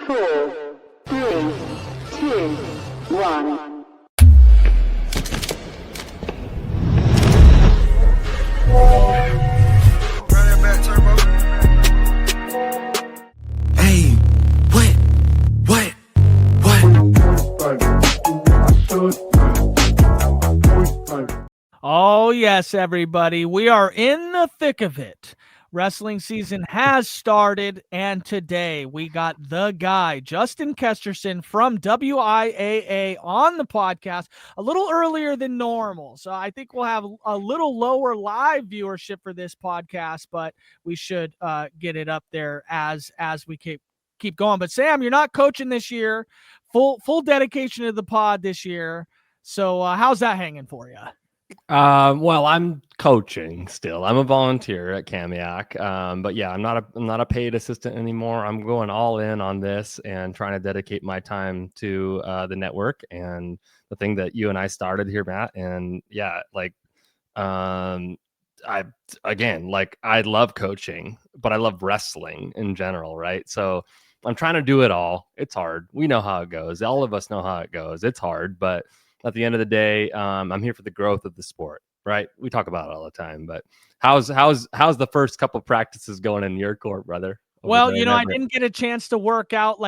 4, 3, 2, 1. Run that back, Turbo. Hey, what? Oh, yes, everybody. We are in the thick of it. Wrestling season has started, and today we got the guy, Justin Kesterson from WIAA, on the podcast a little earlier than normal. So I think we'll have a little lower live viewership for this podcast, but we should get it up there as we keep going. But Sam, you're not coaching this year. Full dedication to the pod this year. So how's that hanging for you? Well, I'm coaching still. I'm a volunteer at Kamiak. But yeah, I'm not a paid assistant anymore. I'm going all in on this and trying to dedicate my time to the network and the thing that you and I started here, Matt. And yeah, I love coaching, but I love wrestling in general, right? So I'm trying to do it all. It's hard. We know how it goes. All of us know how it goes. It's hard, but at the end of the day, I'm here for the growth of the sport, right? We talk about it all the time, but how's the first couple practices going in your court, brother? Well, I didn't get a chance to work out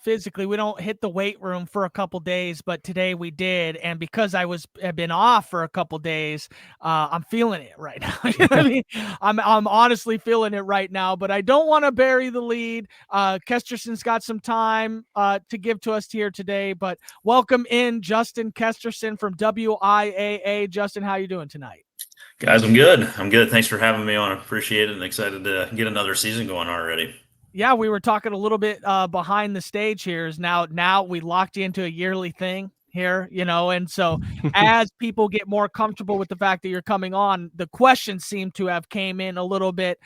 physically. We don't hit the weight room for a couple days, but today we did. And because have been off for a couple days, I'm feeling it right now. You know what I mean? I'm honestly feeling it right now, but I don't want to bury the lead. Kesterson's got some time to give to us here today, but welcome in Justin Kesterson from WIAA. Justin, how you doing tonight? Guys, I'm good. Thanks for having me on. I appreciate it and excited to get another season going already. Yeah, we were talking a little bit behind the stage here. Now we locked you into a yearly thing here, and so as people get more comfortable with the fact that you're coming on, the questions seem to have came in a little bit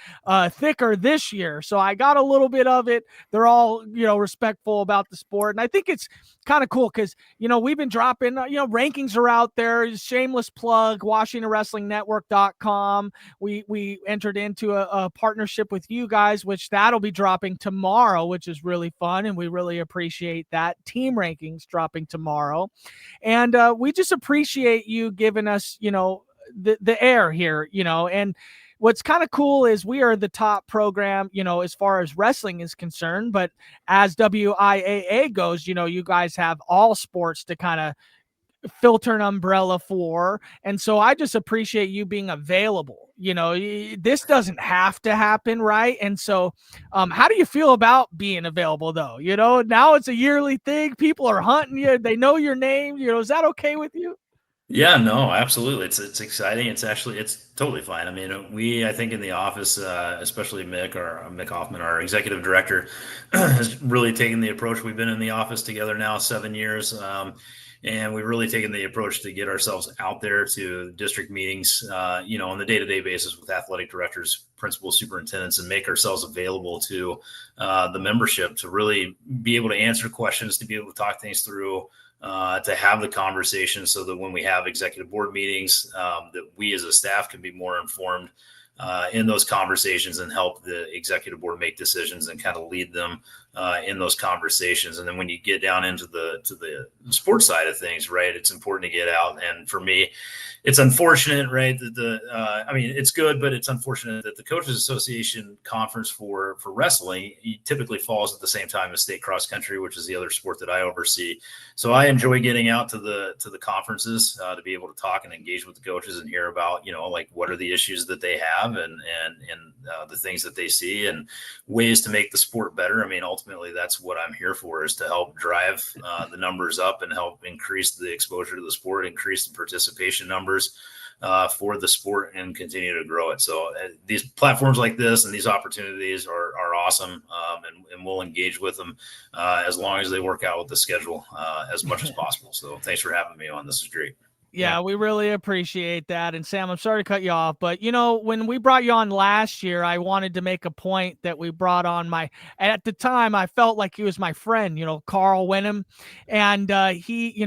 thicker this year. So I got a little bit of it. They're all, respectful about the sport. And I think it's kind of cool because, we've been dropping, rankings are out there. Shameless plug, WashingtonWrestlingNetwork.com. We entered into a partnership with you guys, which that'll be dropping tomorrow, which is really fun. And we really appreciate that. Team rankings dropping tomorrow. And we just appreciate you giving us, the air here, and what's kind of cool is we are the top program, as far as wrestling is concerned. But as WIAA goes, you guys have all sports to kind of filter an umbrella for. And so I just appreciate you being available. This doesn't have to happen, right? And so how do you feel about being available though? Now it's a yearly thing. People are hunting you. They know your name. Is that okay with you? Yeah, no, absolutely. It's exciting. It's totally fine. I mean, I think in the office, especially Mick Hoffman, our executive director, has really taken the approach. We've been in the office together now 7 years. And we've really taken the approach to get ourselves out there to district meetings, on the day-to-day basis with athletic directors, principals, superintendents, and make ourselves available to the membership to really be able to answer questions, to be able to talk things through, to have the conversation so that when we have executive board meetings, that we as a staff can be more informed in those conversations and help the executive board make decisions and kind of lead them in those conversations. And then when you get down into the sports side of things, right, it's important to get out. And for me, it's unfortunate, right, that it's good, but it's unfortunate that the Coaches Association conference for wrestling typically falls at the same time as state cross country, which is the other sport that I oversee. So I enjoy getting out to the conferences to be able to talk and engage with the coaches and hear about, what are the issues that they have and the things that they see and ways to make the sport better. I mean, ultimately, that's what I'm here for, is to help drive the numbers up and help increase the exposure to the sport, increase the participation numbers for the sport, and continue to grow it. So these platforms like this and these opportunities are awesome, and we'll engage with them as long as they work out with the schedule as much as possible. So thanks for having me on. This is great. Yeah, we really appreciate that. And Sam, I'm sorry to cut you off, but when we brought you on last year, I wanted to make a point that we brought on at the time, I felt like he was my friend, Carl Wenham. And he,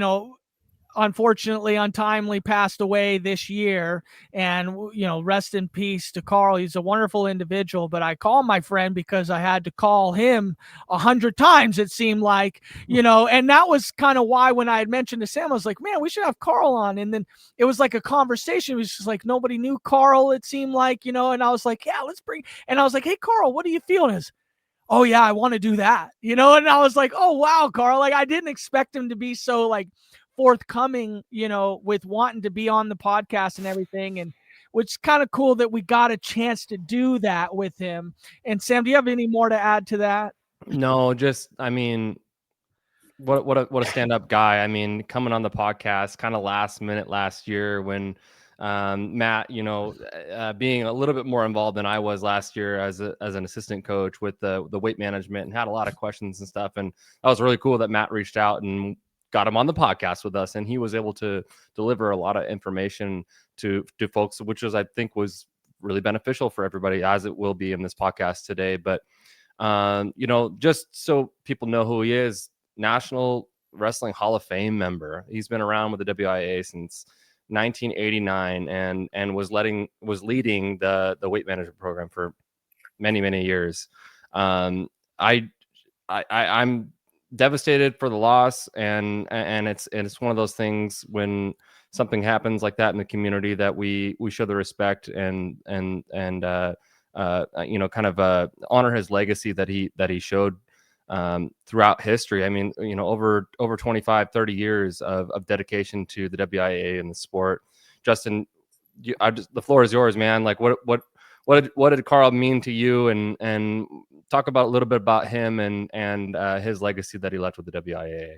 unfortunately untimely passed away this year, and rest in peace to Carl. He's a wonderful individual, but I call my friend because I had to call him 100 times, it seemed like, and that was kind of why when I had mentioned to Sam, I was like, man, we should have Carl on. And then it was like a conversation. It was just like nobody knew Carl, it seemed like, and I was like, yeah, let's bring, and I was like, hey Carl, what are you feeling? Is, oh yeah, I want to do that, and I was like, oh wow, Carl, like I didn't expect him to be so like forthcoming, with wanting to be on the podcast and everything. And which is kind of cool that we got a chance to do that with him. And Sam, do you have any more to add to that? No, just, I mean, what a stand-up guy. I mean, coming on the podcast kind of last minute last year when Matt, being a little bit more involved than I was last year as an assistant coach with the weight management, and had a lot of questions and stuff. And that was really cool that Matt reached out and got him on the podcast with us, and he was able to deliver a lot of information to folks, which I think was really beneficial for everybody, as it will be in this podcast today. But just so people know who he is, National Wrestling Hall of Fame member. He's been around with the WIAA since 1989, and was leading the weight management program for many years. I'm devastated for the loss, and it's one of those things when something happens like that in the community that we show the respect and kind of honor his legacy that he showed throughout history. I mean, over 25, 30 years of dedication to the WIAA and the sport. Justin, the floor is yours, man. Like what did Carl mean to you, and talk about a little bit about him and his legacy that he left with the WIAA.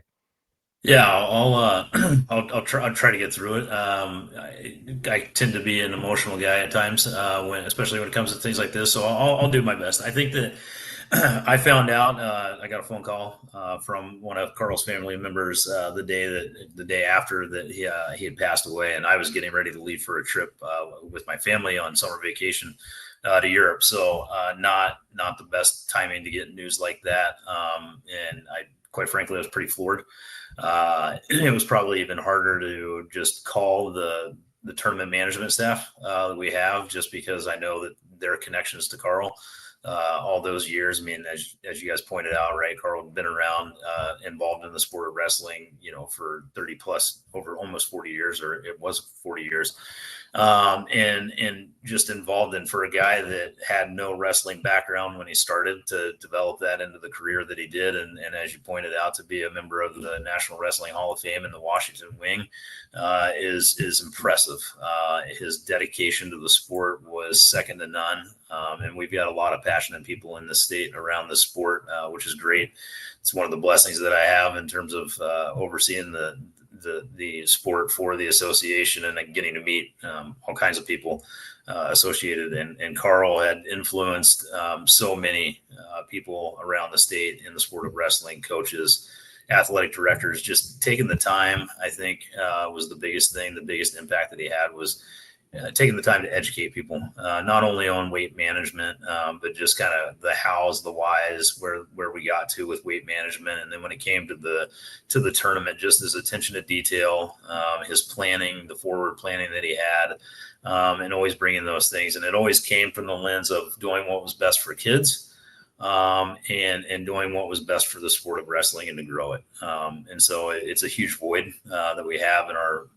Yeah, I'll try to get through it. I tend to be an emotional guy at times, especially when it comes to things like this. So I'll do my best. I think that I found out. I got a phone call from one of Carl's family members the day after that he had passed away, and I was getting ready to leave for a trip with my family on summer vacation to Europe. So not the best timing to get news like that. And I, quite frankly, I was pretty floored. It was probably even harder to just call the tournament management staff that we have, just because I know that their connections to Carl all those years. I mean, as you guys pointed out, right, Carl had been around, involved in the sport of wrestling, for 30 plus, over almost 40 years, or it was 40 years. And just involved in, for a guy that had no wrestling background when he started, to develop that into the career that he did. And as you pointed out, to be a member of the National Wrestling Hall of Fame in the Washington wing is impressive. His dedication to the sport was second to none. And we've got a lot of passionate people in the state around the sport, which is great. It's one of the blessings that I have in terms of overseeing the sport for the association, and getting to meet all kinds of people associated. And Carl had influenced so many people around the state in the sport of wrestling, coaches, athletic directors. Just taking the time, I think, was the biggest thing. The biggest impact that he had was taking the time to educate people, not only on weight management, but just kind of the hows, the whys, where we got to with weight management. And then when it came to the tournament, just his attention to detail, his planning, the forward planning that he had, and always bringing those things. And it always came from the lens of doing what was best for kids, and doing what was best for the sport of wrestling and to grow it. And so it's a huge void that we have in our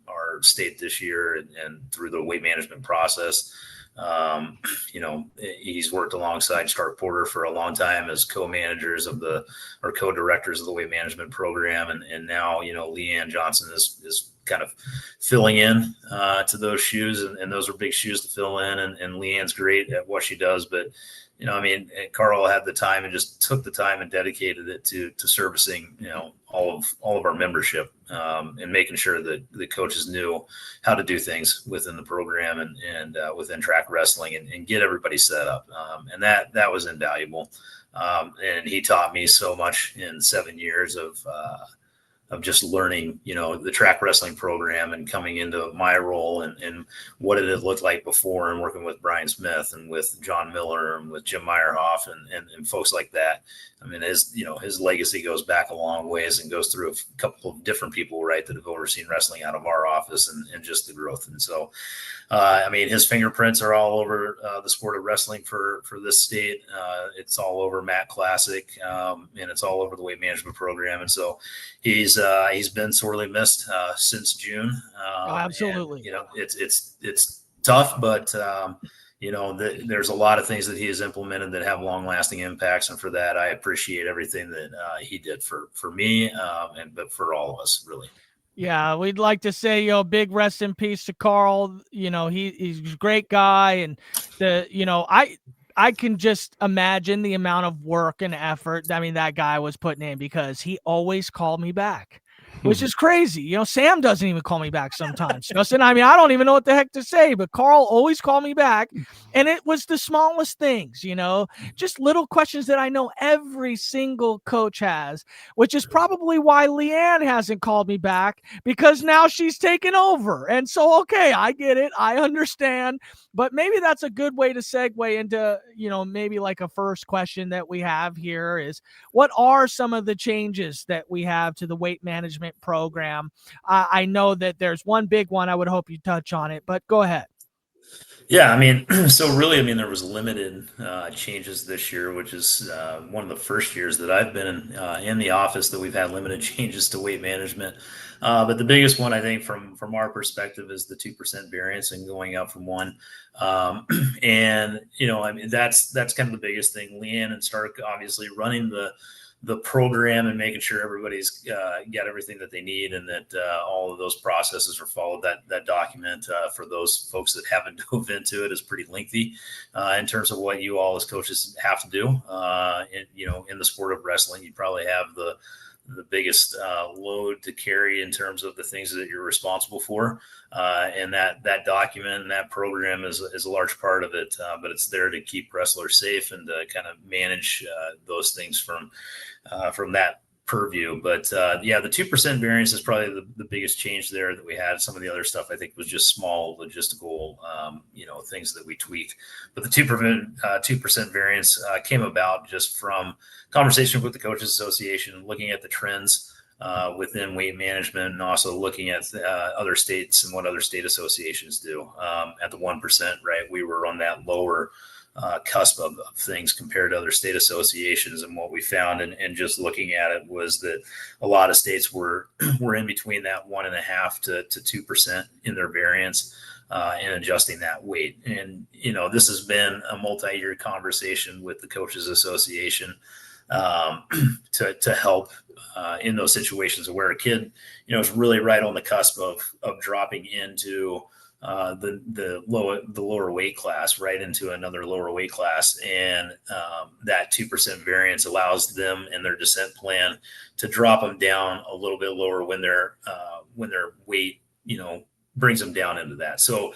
state this year, and through the weight management process. He's worked alongside Stark Porter for a long time as co-managers or co-directors of the weight management program. And now, Leanne Johnson is kind of filling in to those shoes, and those are big shoes to fill in. And Leanne's great at what she does, but Carl had the time and just took the time and dedicated it to servicing, all of our membership, and making sure that the coaches knew how to do things within the program and within track wrestling, and get everybody set up. And that was invaluable. And he taught me so much in 7 years just learning, the track wrestling program and coming into my role and what did it look like before, and working with Brian Smith and with John Miller and with Jim Meyerhoff and folks like that. I mean, his legacy goes back a long ways and goes through a couple of different people, right, that have overseen wrestling out of our office and just the growth. And so, I mean, his fingerprints are all over the sport of wrestling for this state. It's all over Matt Classic, and it's all over the weight management program. And so he's been sorely missed since June. Absolutely. And, it's tough, but there's a lot of things that he has implemented that have long-lasting impacts, and for that, I appreciate everything that he did for me, but for all of us, really. Yeah, we'd like to say, big rest in peace to Carl. He's a great guy, and I can just imagine the amount of work and effort that guy was putting in, because he always called me back, which is crazy. Sam doesn't even call me back sometimes. Justin, I don't even know what the heck to say, but Carl always called me back. And it was the smallest things, just little questions that I know every single coach has, which is probably why Leanne hasn't called me back, because now she's taken over. And so, okay, I get it. I understand. But maybe that's a good way to segue into, maybe like a first question that we have here is, what are some of the changes that we have to the weight management program? I know that there's one big one. I would hope you touch on it, but go ahead. Yeah, I mean, so really, there was limited changes this year, which is one of the first years that I've been in the office that we've had limited changes to weight management. But the biggest one, I think, from our perspective, is the 2% variance and going up from 1. And that's kind of the biggest thing. Leanne and Stark obviously running the program and making sure everybody's got everything that they need, and that all of those processes are followed. That document, for those folks that haven't dove into it, is pretty lengthy in terms of what you all as coaches have to do. In the sport of wrestling, you probably have the biggest load to carry in terms of the things that you're responsible for. And that document and that program is a large part of it, but it's there to keep wrestlers safe and to kind of manage those things from that purview. But the 2% variance is probably the biggest change there that we had. Some of the other stuff, I think, was just small logistical, things that we tweaked. But the 2% variance came about just from conversation with the Coaches Association, looking at the trends within weight management, and also looking at other states and what other state associations do. At the 1%, right, we were on that lower cusp of things compared to other state associations. And what we found, and just looking at it, was that a lot of states were in between that 1.5% to 2% in their variance, and adjusting that weight. And, this has been a multi-year conversation with the Coaches Association to help in those situations where a kid, is really right on the cusp of dropping into the lower weight class, right into another lower weight class. And that 2% variance allows them in their descent plan to drop them down a little bit lower when their weight, brings them down into that. So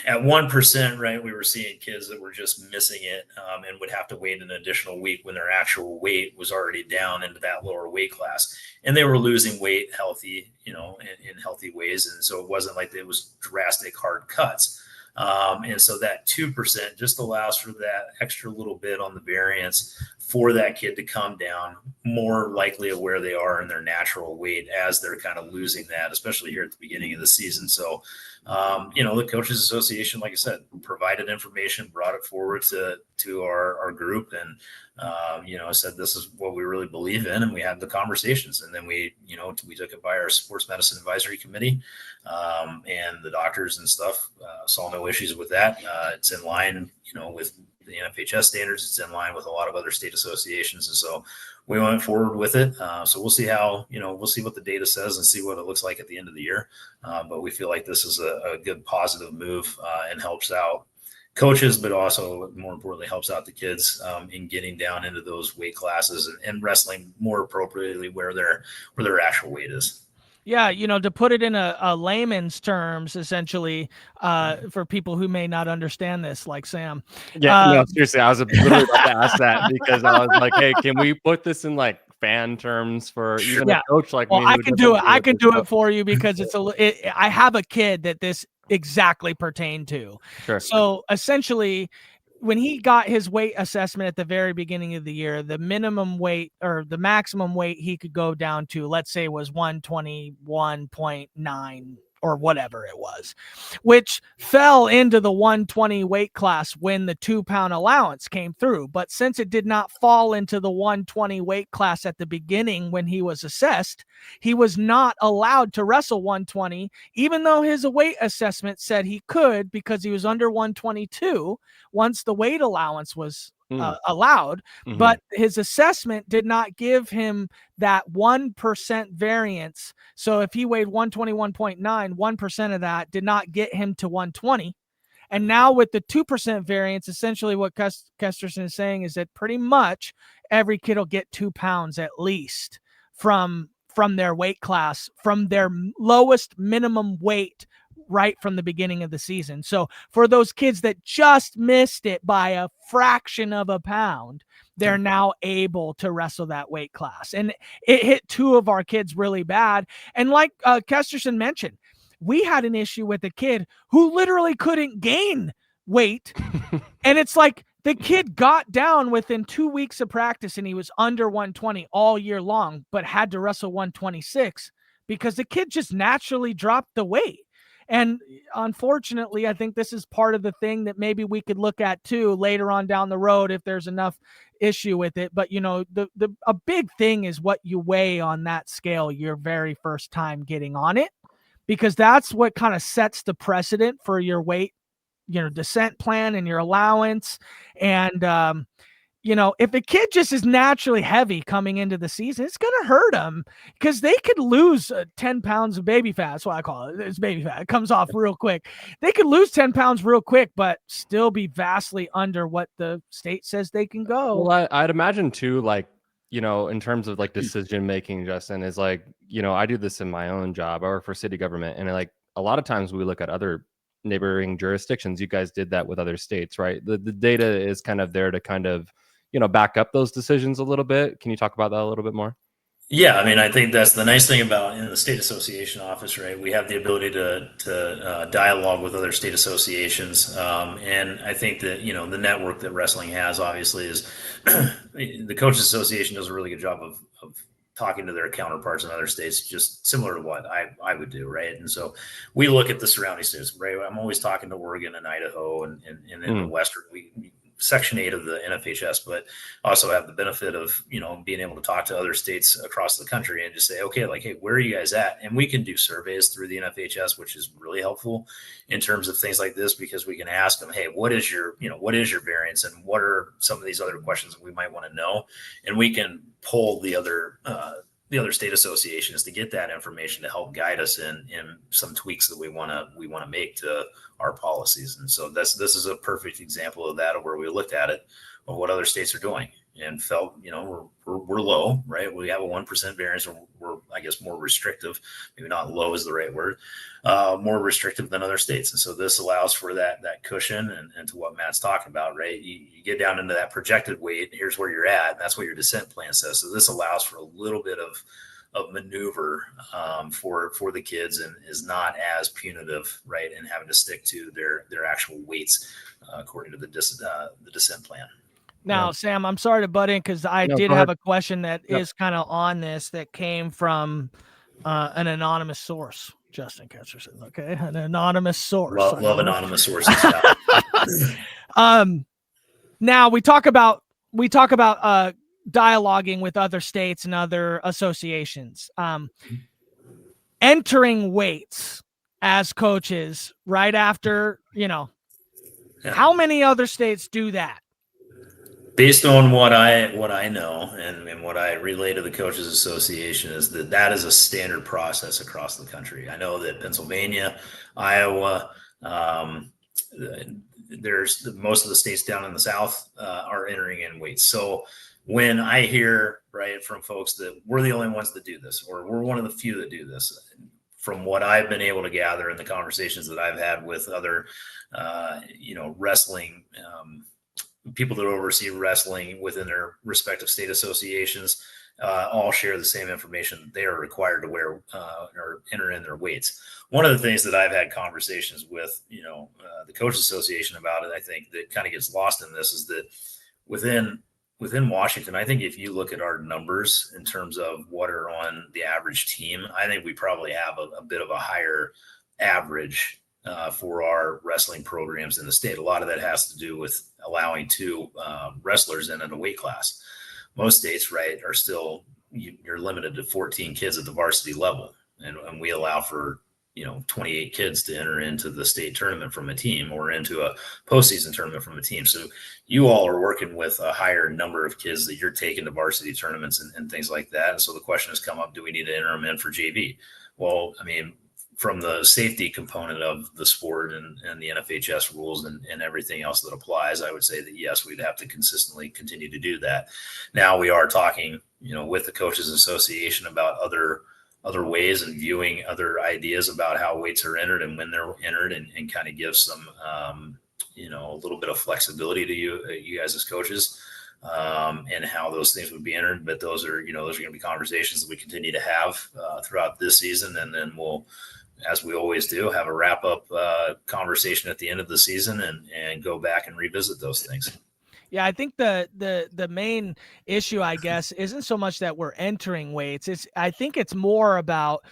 at 1%, right, we were seeing kids that were just missing it, and would have to wait an additional week when their actual weight was already down into that lower weight class. And they were losing weight healthy, in healthy ways. And so it wasn't like it was drastic hard cuts. And so that 2% just allows for that extra little bit on the variance for that kid to come down more likely of where they are in their natural weight as they're kind of losing that, especially here at the beginning of the season. So, the Coaches Association, like I said, provided information, brought it forward to our group, and said this is what we really believe in, and we had the conversations. And then we took it by our sports medicine advisory committee, and the doctors and stuff saw no issues with that. It's in line, with the NFHS standards. It's in line with a lot of other state associations, and so we went forward with it. So we'll see we'll see what the data says and see what it looks like at the end of the year. But we feel like this is a good positive move, and helps out coaches, but also more importantly helps out the kids in getting down into those weight classes and wrestling more appropriately where their actual weight is. Yeah, to put it in a layman's terms, essentially, for people who may not understand this, like Sam. Yeah, no, seriously, I was literally about to ask that, because I was like, hey, can we put this in like fan terms for even Yeah. a coach like Well, me? I who can doesn't do it. deal I with can this do stuff? it for you because I have a kid that this exactly pertained to. Sure. So essentially, when he got his weight assessment at the very beginning of the year, the minimum weight or the maximum weight he could go down to, let's say, was 121.9 or whatever it was, which fell into the 120 weight class when the 2-pound allowance came through. But since it did not fall into the 120 weight class at the beginning when he was assessed, he was not allowed to wrestle 120, even though his weight assessment said he could because he was under 122 once the weight allowance was allowed. But his assessment did not give him that 1% variance. So if he weighed 121.9, 1% of that did not get him to 120. And now with the 2% variance, essentially what Kesterson is saying is that pretty much every kid will get 2 pounds at least from their weight class, from their lowest minimum weight right from the beginning of the season. So for those kids that just missed it by a fraction of a pound, they're now able to wrestle that weight class. And it hit 2 of our kids really bad. And like Kesterson mentioned, we had an issue with a kid who literally couldn't gain weight. And it's like the kid got down within 2 weeks of practice and he was under 120 all year long, but had to wrestle 126 because the kid just naturally dropped the weight. And unfortunately, I think this is part of the thing that maybe we could look at too later on down the road if there's enough issue with it. But you know, a big thing is what you weigh on that scale your very first time getting on it, because that's what kind of sets the precedent for your weight, descent plan and your allowance. And you know, if a kid just is naturally heavy coming into the season, it's going to hurt them because they could lose 10 pounds of baby fat. That's what I call it. It's baby fat. It comes off real quick. They could lose 10 pounds real quick, but still be vastly under what the state says they can go. Well, I'd imagine too, like, in terms of like decision making, Justin, is like, I do this in my own job. I work for city government, and like a lot of times we look at other neighboring jurisdictions. You guys did that with other states, right? The data is kind of there to kind of, back up those decisions a little bit. Can you talk about that a little bit more? Yeah, I mean, I think that's the nice thing about in the state association office, right? We have the ability to dialogue with other state associations, and I think that the network that wrestling has obviously is the coaches association does a really good job of talking to their counterparts in other states, just similar to what I would do, right? And so we look at the surrounding states, right? I'm always talking to Oregon and Idaho and in the Western Section 8 of the NFHS, but also have the benefit of, being able to talk to other states across the country and just say, okay, like, hey, where are you guys at? And we can do surveys through the NFHS, which is really helpful in terms of things like this, because we can ask them, hey, what is your variance, and what are some of these other questions that we might want to know? And we can pull the other state associations to get that information to help guide us in some tweaks that we want to make to our policies. And so this is a perfect example of that, of where we looked at it, of what other states are doing, and felt, we're low, right? We have a 1% variance, or we're, I guess, more restrictive. Maybe not low is the right word, more restrictive than other states. And so this allows for that cushion, and to what Matt's talking about, right? You get down into that projected weight, here's where you're at, and that's what your descent plan says. So this allows for a little bit of maneuver for the kids, and is not as punitive, right? And having to stick to their actual weights according to the descent plan. Now, Sam, I'm sorry to butt in because I did have a question that is kind of on this, that came from an anonymous source, Justin Kesterson. Okay, an anonymous source. Love anonymous sources. Now we talk about dialoguing with other states and other associations, entering weights as coaches right after, how many other states do that? Based on what I know and what I relay to the Coaches Association, is that is a standard process across the country. I know that Pennsylvania, Iowa, there's most of the states down in the South are entering in weights. So when I hear, right, from folks that we're the only ones that do this, or we're one of the few that do this, from what I've been able to gather in the conversations that I've had with other, wrestling people that oversee wrestling within their respective state associations, all share the same information. They are required to wear or enter in their weights. One of the things that I've had conversations with, the Coaches Association about it, I think that kind of gets lost in this is that within Washington, I think if you look at our numbers in terms of what are on the average team, I think we probably have a bit of a higher average for our wrestling programs in the state. A lot of that has to do with allowing two wrestlers in a weight class. Most states, right, are still, you're limited to 14 kids at the varsity level. And we allow for, 28 kids to enter into the state tournament from a team or into a postseason tournament from a team. So you all are working with a higher number of kids that you're taking to varsity tournaments and things like that. And so the question has come up, do we need to enter them in for JV? Well, I mean, from the safety component of the sport and the NFHS rules and everything else that applies, I would say that yes, we'd have to consistently continue to do that. Now we are talking, with the Coaches Association about other ways and viewing other ideas about how weights are entered and when they're entered and kind of give some, a little bit of flexibility to you guys as coaches and how those things would be entered. But those are going to be conversations that we continue to have throughout this season. And then we'll, as we always do, have a wrap up conversation at the end of the season and go back and revisit those things. Yeah, I think the main issue, I guess, isn't so much that we're entering weights. I think it's more about,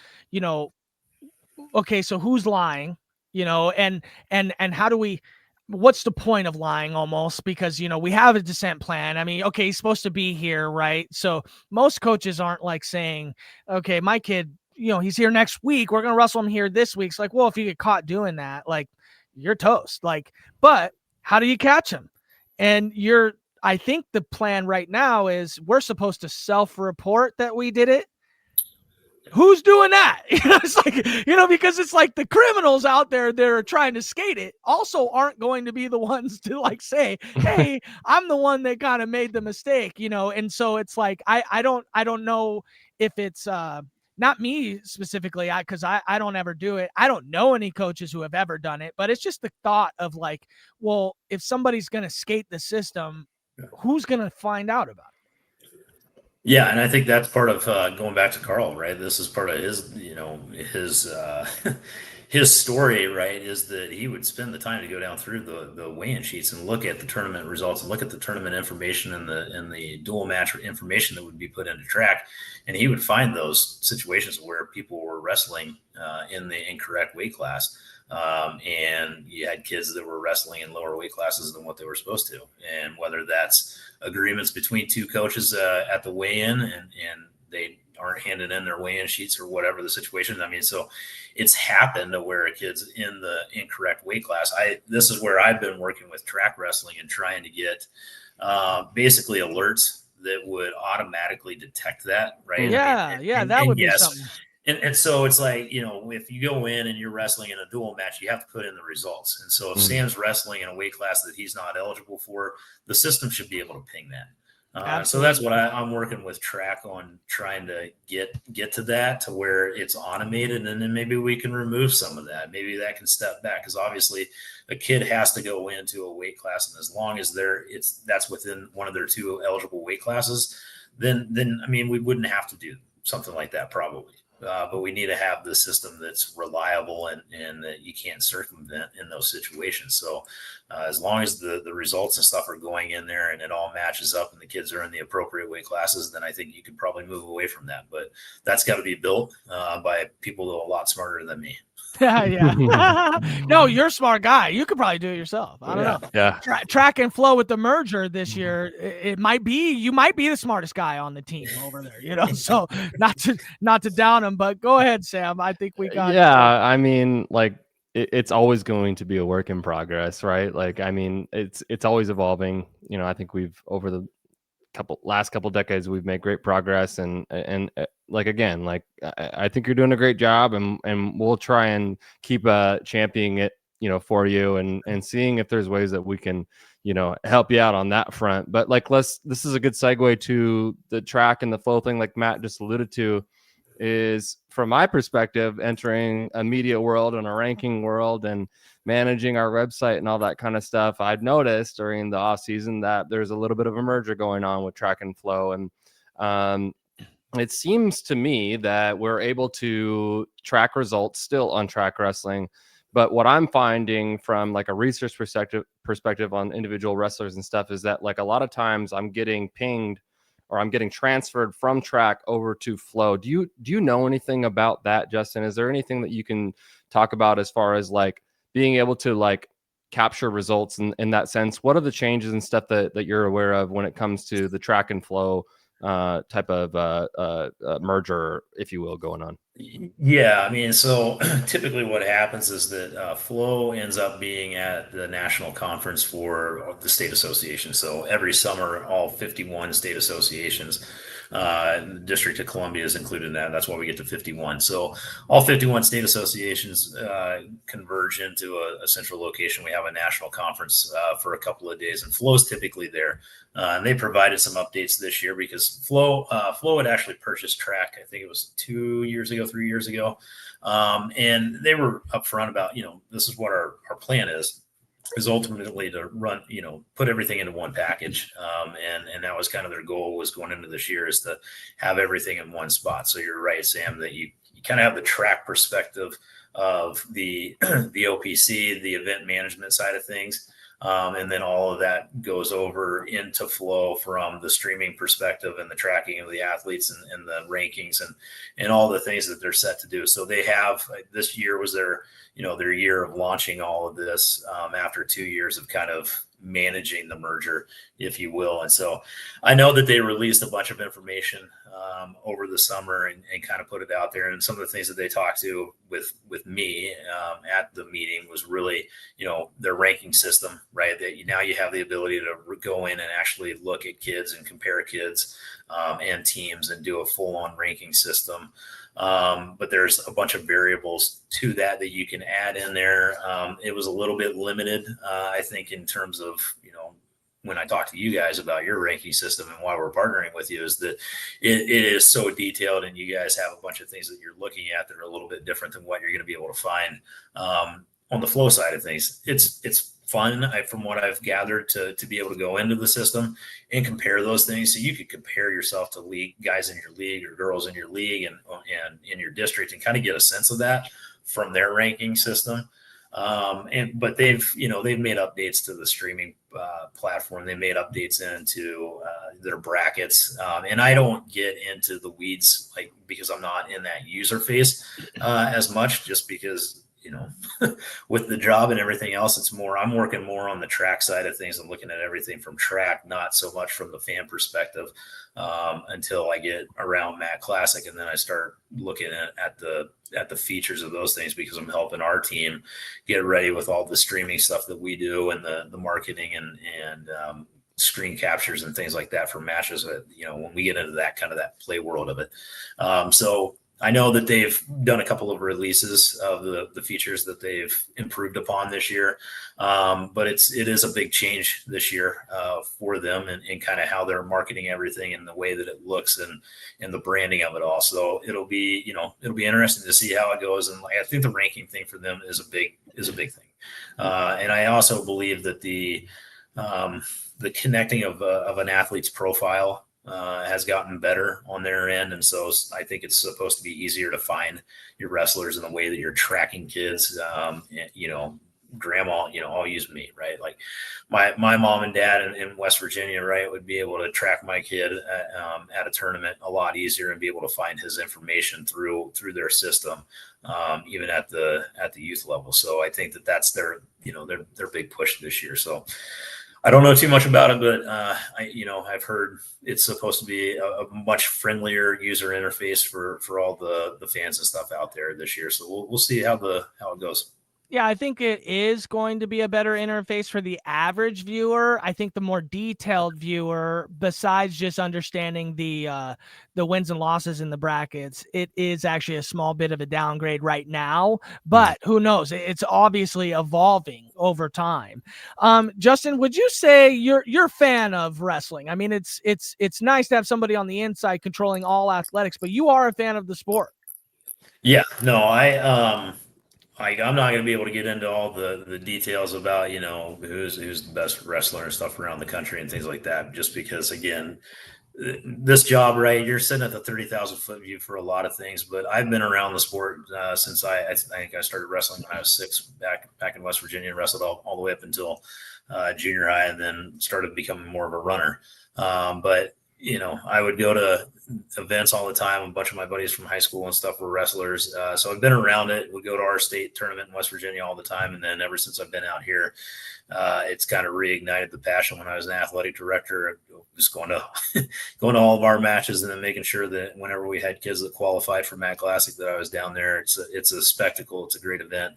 okay, so who's lying, and how do we, what's the point of lying almost? Because, we have a descent plan. I mean, okay, he's supposed to be here, right? So most coaches aren't like saying, okay, my kid, he's here next week. We're going to wrestle him here this week. It's like, well, if you get caught doing that, like you're toast. Like, but how do you catch him? And I think the plan right now is we're supposed to self-report that we did it. Who's doing that? It's like, because it's like the criminals out there that are trying to skate it also aren't going to be the ones to like say, hey, I'm the one that kind of made the mistake, And so it's like, I don't know if it's, not me specifically, because I don't ever do it. I don't know any coaches who have ever done it, but it's just the thought of like, well, if somebody's going to skate the system, who's going to find out about it? Yeah, and I think that's part of going back to Carl, right? This is part of his, his story, right? Is that he would spend the time to go down through the weigh-in sheets and look at the tournament results and look at the tournament information and the dual match information that would be put into track, and he would find those situations where people were wrestling in the incorrect weight class. And you had kids that were wrestling in lower weight classes than what they were supposed to. And whether that's agreements between two coaches at the weigh-in and they aren't handing in their weigh-in sheets or whatever the situation. I mean, so it's happened to where a kid's in the incorrect weight class. This is where I've been working with track wrestling and trying to get basically alerts that would automatically detect that, right? Yeah, that would be something. And so it's like, if you go in and you're wrestling in a dual match, you have to put in the results. And so if Sam's wrestling in a weight class that he's not eligible for, the system should be able to ping that. So that's what I'm working with track on, trying to get to that, to where it's automated, and then maybe we can remove some of that. Maybe that can step back, because obviously a kid has to go into a weight class, and as long as that's within one of their two eligible weight classes, then I mean, we wouldn't have to do something like that probably. But we need to have the system that's reliable and that you can't circumvent in those situations. So as long as the results and stuff are going in there and it all matches up and the kids are in the appropriate weight classes, then I think you could probably move away from that. But that's got to be built by people who are a lot smarter than me. Yeah. No, you're a smart guy. You could probably do it yourself. I don't know. Yeah. Track and flow with the merger this year, you might be the smartest guy on the team over there, so not to down him, but go ahead, Sam. I think we got. Yeah. I mean, like, it's always going to be a work in progress, right? Like, I mean, it's always evolving. I think we've, over the last couple decades, we've made great progress, and like, again, like, I think you're doing a great job, and we'll try and keep championing it, for you, and seeing if there's ways that we can, help you out on that front. But like, this is a good segue to the track and the flow thing, like Matt just alluded to. Is, from my perspective, entering a media world and a ranking world and managing our website and all that kind of stuff, I've noticed during the off season that there's a little bit of a merger going on with track and flow. And it seems to me that we're able to track results still on track wrestling. But what I'm finding from like a research perspective on individual wrestlers and stuff is that like a lot of times I'm getting pinged or I'm getting transferred from track over to flow. Do you know anything about that, Justin? Is there anything that you can talk about as far as like being able to like capture results in that sense? What are the changes and stuff that you're aware of when it comes to the track and flow type of merger, if you will, going on? Yeah, I mean, so typically what happens is that Flow ends up being at the national conference for the state association. So every summer, all 51 state associations, the District of Columbia is included in that. That's why we get to 51. So all 51 state associations converge into a central location. We have a national conference for a couple of days, and Flow's typically there. And they provided some updates this year because Flow had actually purchased track. I think it was 2 years ago, 3 years ago. And they were upfront about, this is what our plan is ultimately to run, put everything into one package. And that was kind of their goal was going into this year is to have everything in one spot. So you're right, Sam, that you kind of have the track perspective of the OPC, the event management side of things. And then all of that goes over into Flow from the streaming perspective and the tracking of the athletes and the rankings and all the things that they're set to do. So they have, this year was their year of launching all of this after 2 years of kind of managing the merger, if you will. And so I know that they released a bunch of information over the summer and kind of put it out there. And some of the things that they talked to with me at the meeting was really, their ranking system, right? That now you have the ability to go in and actually look at kids and compare kids and teams and do a full-on ranking system. But there's a bunch of variables to that you can add in there. It was a little bit limited, I think, in terms of, when I talked to you guys about your ranking system and why we're partnering with you is that it is so detailed and you guys have a bunch of things that you're looking at that are a little bit different than what you're going to be able to find on the Flow side of things. It's fun from what I've gathered to be able to go into the system and compare those things. So you could compare yourself to guys in your league or girls in your league and in your district and kind of get a sense of that from their ranking system. But they've made updates to the streaming platform. They made updates into their brackets. And I don't get into the weeds because I'm not in that user phase as much, just because with the job and everything else, I'm working more on the track side of things and looking at everything from track, not so much from the fan perspective until I get around Matt Classic. And then I start looking at the features of those things because I'm helping our team get ready with all the streaming stuff that we do and the marketing and screen captures and things like that for matches that, when we get into that kind of that play world of it. So I know that they've done a couple of releases of the features that they've improved upon this year. But it is a big change this year for them and kind of how they're marketing everything and the way that it looks and the branding of it all. So it'll be interesting to see how it goes. And I think the ranking thing for them is a big thing. And I also believe that the connecting of an athlete's profile has gotten better on their end. And so I think it's supposed to be easier to find your wrestlers in the way that you're tracking kids. Grandma, I'll use me, right? Like my mom and dad in West Virginia, right, would be able to track my kid at a tournament a lot easier and be able to find his information through their system, even at the youth level. So I think that's their big push this year. So I don't know too much about it, but I've heard it's supposed to be a much friendlier user interface for all the fans and stuff out there this year. So we'll see how it goes. Yeah, I think it is going to be a better interface for the average viewer. I think the more detailed viewer, besides just understanding the wins and losses in the brackets, it is actually a small bit of a downgrade right now. But who knows? It's obviously evolving over time. Justin, would you say you're a fan of wrestling? I mean, it's nice to have somebody on the inside controlling all athletics, but you are a fan of the sport. Yeah, no, I'm not going to be able to get into all the details about, who's the best wrestler and stuff around the country and things like that, just because, again, this job, right? You're sitting at the 30,000 foot view for a lot of things, but I've been around the sport since I think I started wrestling when I was 6 back in West Virginia, and wrestled all the way up until junior high, and then started becoming more of a runner. But I would go to events all the time. A bunch of my buddies from high school and stuff were wrestlers. So I've been around it. We go to our state tournament in West Virginia all the time. And then ever since I've been out here, it's kind of reignited the passion. When I was an athletic director, just going to going to all of our matches, and then making sure that whenever we had kids that qualified for Matt Classic, that I was down there. It's a spectacle. It's a great event.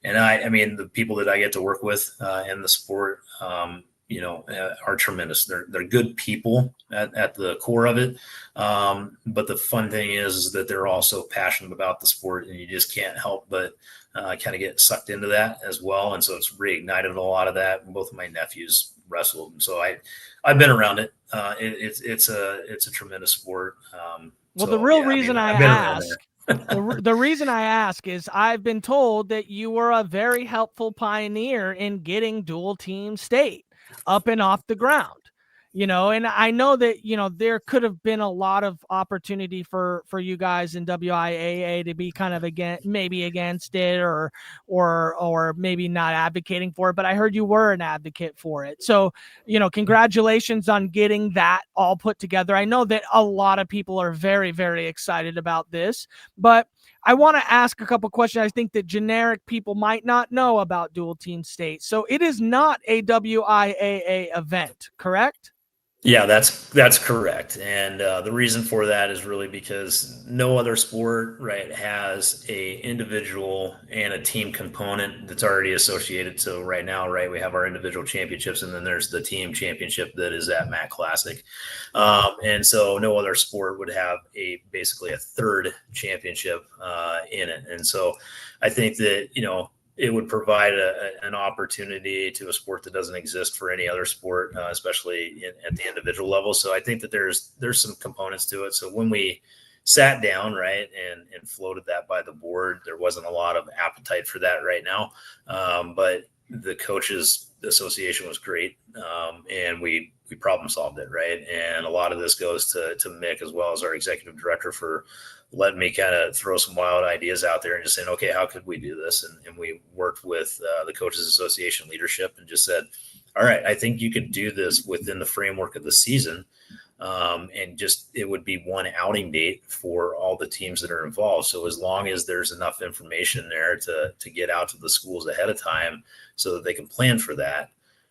And I mean, the people that I get to work with in the sport, are tremendous. They're good people at the core of it. But the fun thing is that they're also passionate about the sport, and you just can't help but kind of get sucked into that as well. And so it's reignited a lot of that. Both of my nephews wrestled, and so I've been around it. It's a tremendous sport. Well, the real reason I I've been around ask, the reason I ask is I've been told that you were a very helpful pioneer in getting dual team state up and off the ground, and I know that, there could have been a lot of opportunity for you guys in WIAA to be kind of maybe against it or maybe not advocating for it, but I heard you were an advocate for it. So, congratulations on getting that all put together. I know that a lot of people are very, very excited about this, but I want to ask a couple questions I think that generic people might not know about dual team state. So it is not a WIAA event, correct? Yeah, that's correct. And the reason for that is really because no other sport, right, has a individual and a team component that's already associated. So right now, right, we have our individual championships, and then there's the team championship that is at Matt Classic. And so no other sport would have basically a third championship in it. And so I think that, it would provide an opportunity to a sport that doesn't exist for any other sport, especially at the individual level. So I think that there's some components to it. So when we sat down, right, and floated that by the board, there wasn't a lot of appetite for that right now. But the coaches association was great. And we problem solved it. Right. And a lot of this goes to Mick, as well as our executive director, for letting me kind of throw some wild ideas out there and just saying, okay, how could we do this? And we worked with the Coaches Association leadership and just said, all right, I think you could do this within the framework of the season. And just, it would be one outing date for all the teams that are involved. So as long as there's enough information there to get out to the schools ahead of time so that they can plan for that,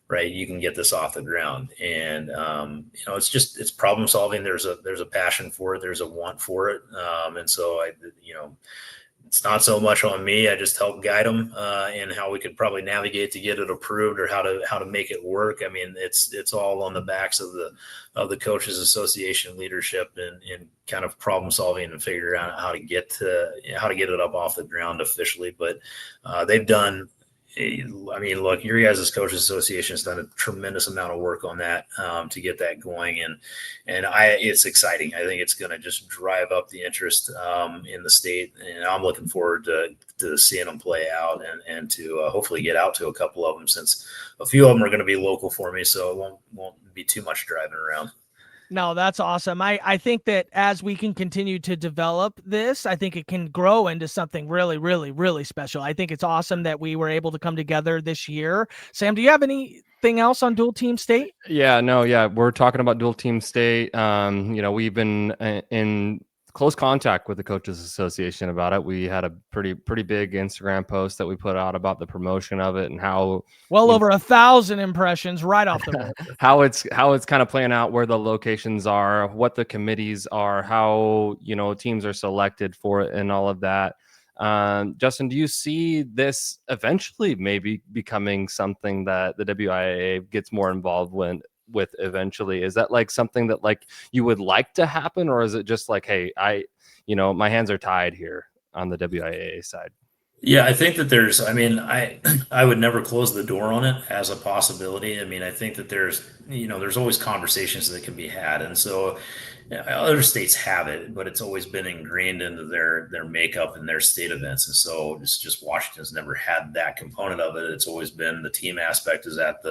right, you can get this off the ground. And it's problem solving. There's a passion for it. There's a want for it. And so it's not so much on me. I just help guide them in how we could probably navigate to get it approved, or how to make it work. I mean, it's all on the backs of the Coaches Association leadership and kind of problem solving and figuring out how to get it up off the ground officially. But they've done. I mean, look, your guys' Coaches Association has done a tremendous amount of work on that to get that going, and it's exciting. I think it's going to just drive up the interest in the state, and I'm looking forward to seeing them play out and to hopefully get out to a couple of them, since a few of them are going to be local for me, so it won't be too much driving around. No, that's awesome. I think that as we can continue to develop this, I think it can grow into something really, really, really special. I think it's awesome that we were able to come together this year. Sam, do you have anything else on dual team state? Yeah, we're talking about dual team state. We've been in close contact with the Coaches Association about it. We had a pretty big Instagram post that we put out about the promotion of it and how over 1,000 impressions right off the bat. how it's kind of playing out, where the locations are, what the committees are, how teams are selected for it, and all of that. Justin, do you see this eventually maybe becoming something that the WIAA gets more involved with eventually? Is that like something that like you would like to happen, or is it just like, hey, my hands are tied here on the WIAA side? Yeah, I think that I would never close the door on it as a possibility. I mean, I think that there's always conversations that can be had. And so other states have it, but it's always been ingrained into their makeup and their state events. And so it's just Washington's never had that component of it. It's always been the team aspect is at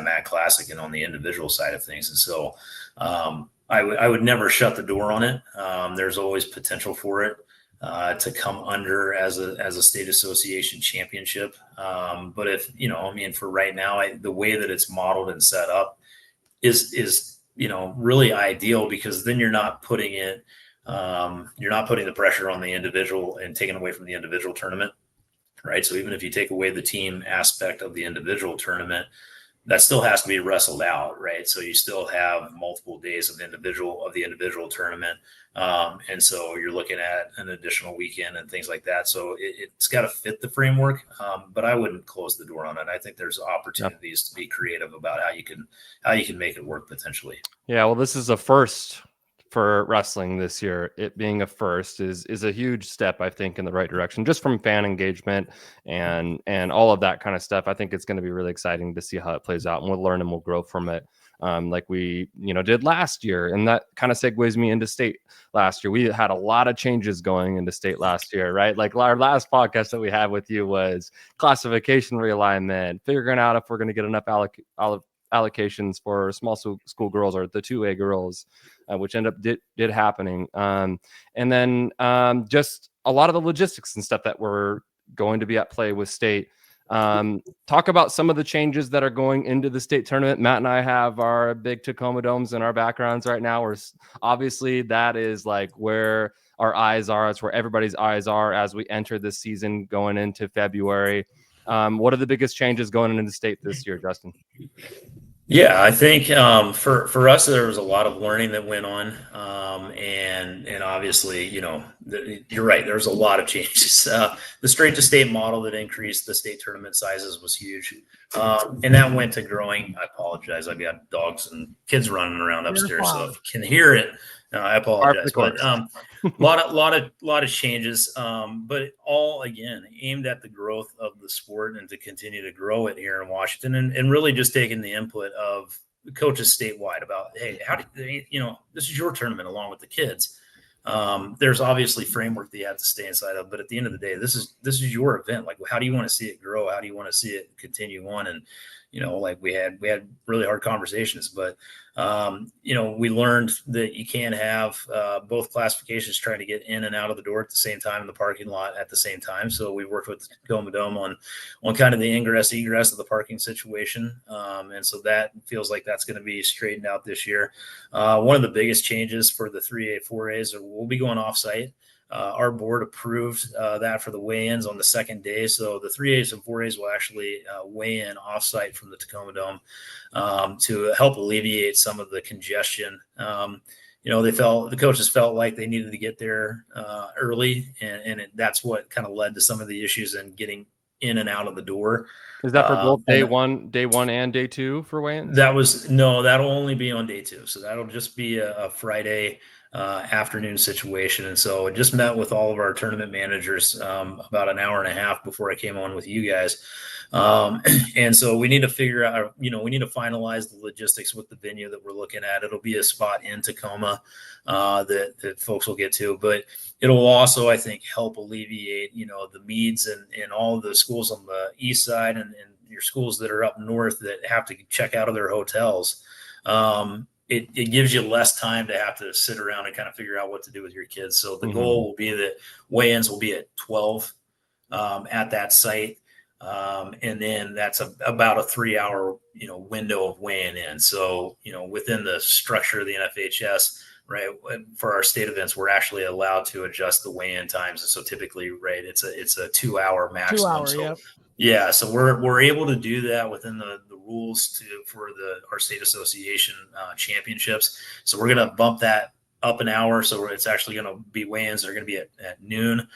Matt Classic and on the individual side of things. And so I would never shut the door on it. There's always potential for it to come under as a state association championship. But if I mean, for right now, the way that it's modeled and set up is really ideal, because then you're not putting the pressure on the individual and taking away from the individual tournament, right? So even if you take away the team aspect of the individual tournament, that still has to be wrestled out, right? So you still have multiple days of the individual tournament, and so you're looking at an additional weekend and things like that. So it's got to fit the framework, but I wouldn't close the door on it. I think there's opportunities to be creative about how you can make it work potentially. Yeah, well, this is a first for wrestling this year. It being a first is a huge step, I think, in the right direction, just from fan engagement and all of that kind of stuff. I think it's going to be really exciting to see how it plays out, and we'll learn and we'll grow from it, like we did last year. And that kind of segues me into state last year. We had a lot of changes going into state last year, right? Like our last podcast that we had with you was classification realignment, figuring out if we're going to get enough allocations for small school girls or the 2A girls, which end up did happening. And then just a lot of the logistics and stuff that were going to be at play with state. Talk about some of the changes that are going into the state tournament. Matt and I have our big Tacoma domes in our backgrounds right now. Where obviously that is like where our eyes are. It's where everybody's eyes are as we enter this season going into February. What are the biggest changes going into state this year, Justin? Yeah, I think for us there was a lot of learning that went on, and obviously you're right. There's a lot of changes. The straight to state model that increased the state tournament sizes was huge, and that went to growing. I apologize. I've got dogs and kids running around upstairs, so if you can hear it, I apologize. But lot of changes, but all again aimed at the growth of the sport and to continue to grow it here in Washington, and really just taking the input of the coaches statewide about, hey, how do this is your tournament along with the kids. There's obviously framework that you have to stay inside of, but at the end of the day, this is your event. Like, how do you want to see it grow? How do you want to see it continue on? And like we had really hard conversations, but we learned that you can't have both classifications trying to get in and out of the door at the same time in the parking lot at the same time. So we worked with Tacoma Dome on kind of the ingress egress of the parking situation, and so that feels like that's going to be straightened out this year. One of the biggest changes for the 3A 4As we'll be going off site. Our board approved that for the weigh-ins on the second day. So the 3As and 4As will actually weigh in off-site from the Tacoma Dome to help alleviate some of the congestion. The coaches felt like they needed to get there early, and that's what kind of led to some of the issues in getting in and out of the door. Is that for both day one and day two for weigh-ins? That'll only be on day two. So that'll just be a Friday afternoon situation. And so I just met with all of our tournament managers about an hour and a half before I came on with you guys. And so we need to figure out, we need to finalize the logistics with the venue that we're looking at. It'll be a spot in Tacoma that folks will get to, but it'll also, I think, help alleviate, the Meads and all of the schools on the east side and your schools that are up north that have to check out of their hotels. It gives you less time to have to sit around and kind of figure out what to do with your kids. So the goal will be that weigh-ins will be at 12 at that site. And then that's about a 3-hour, window of weighing in. So, within the structure of the NFHS, right, for our state events, we're actually allowed to adjust the weigh-in times. And so typically, right, it's a 2-hour maximum. 2 hour, yep. Yeah, so we're able to do that within the rules for our state association championships. So we're going to bump that up an hour. So it's actually going to be weigh-ins that are going to be at noon,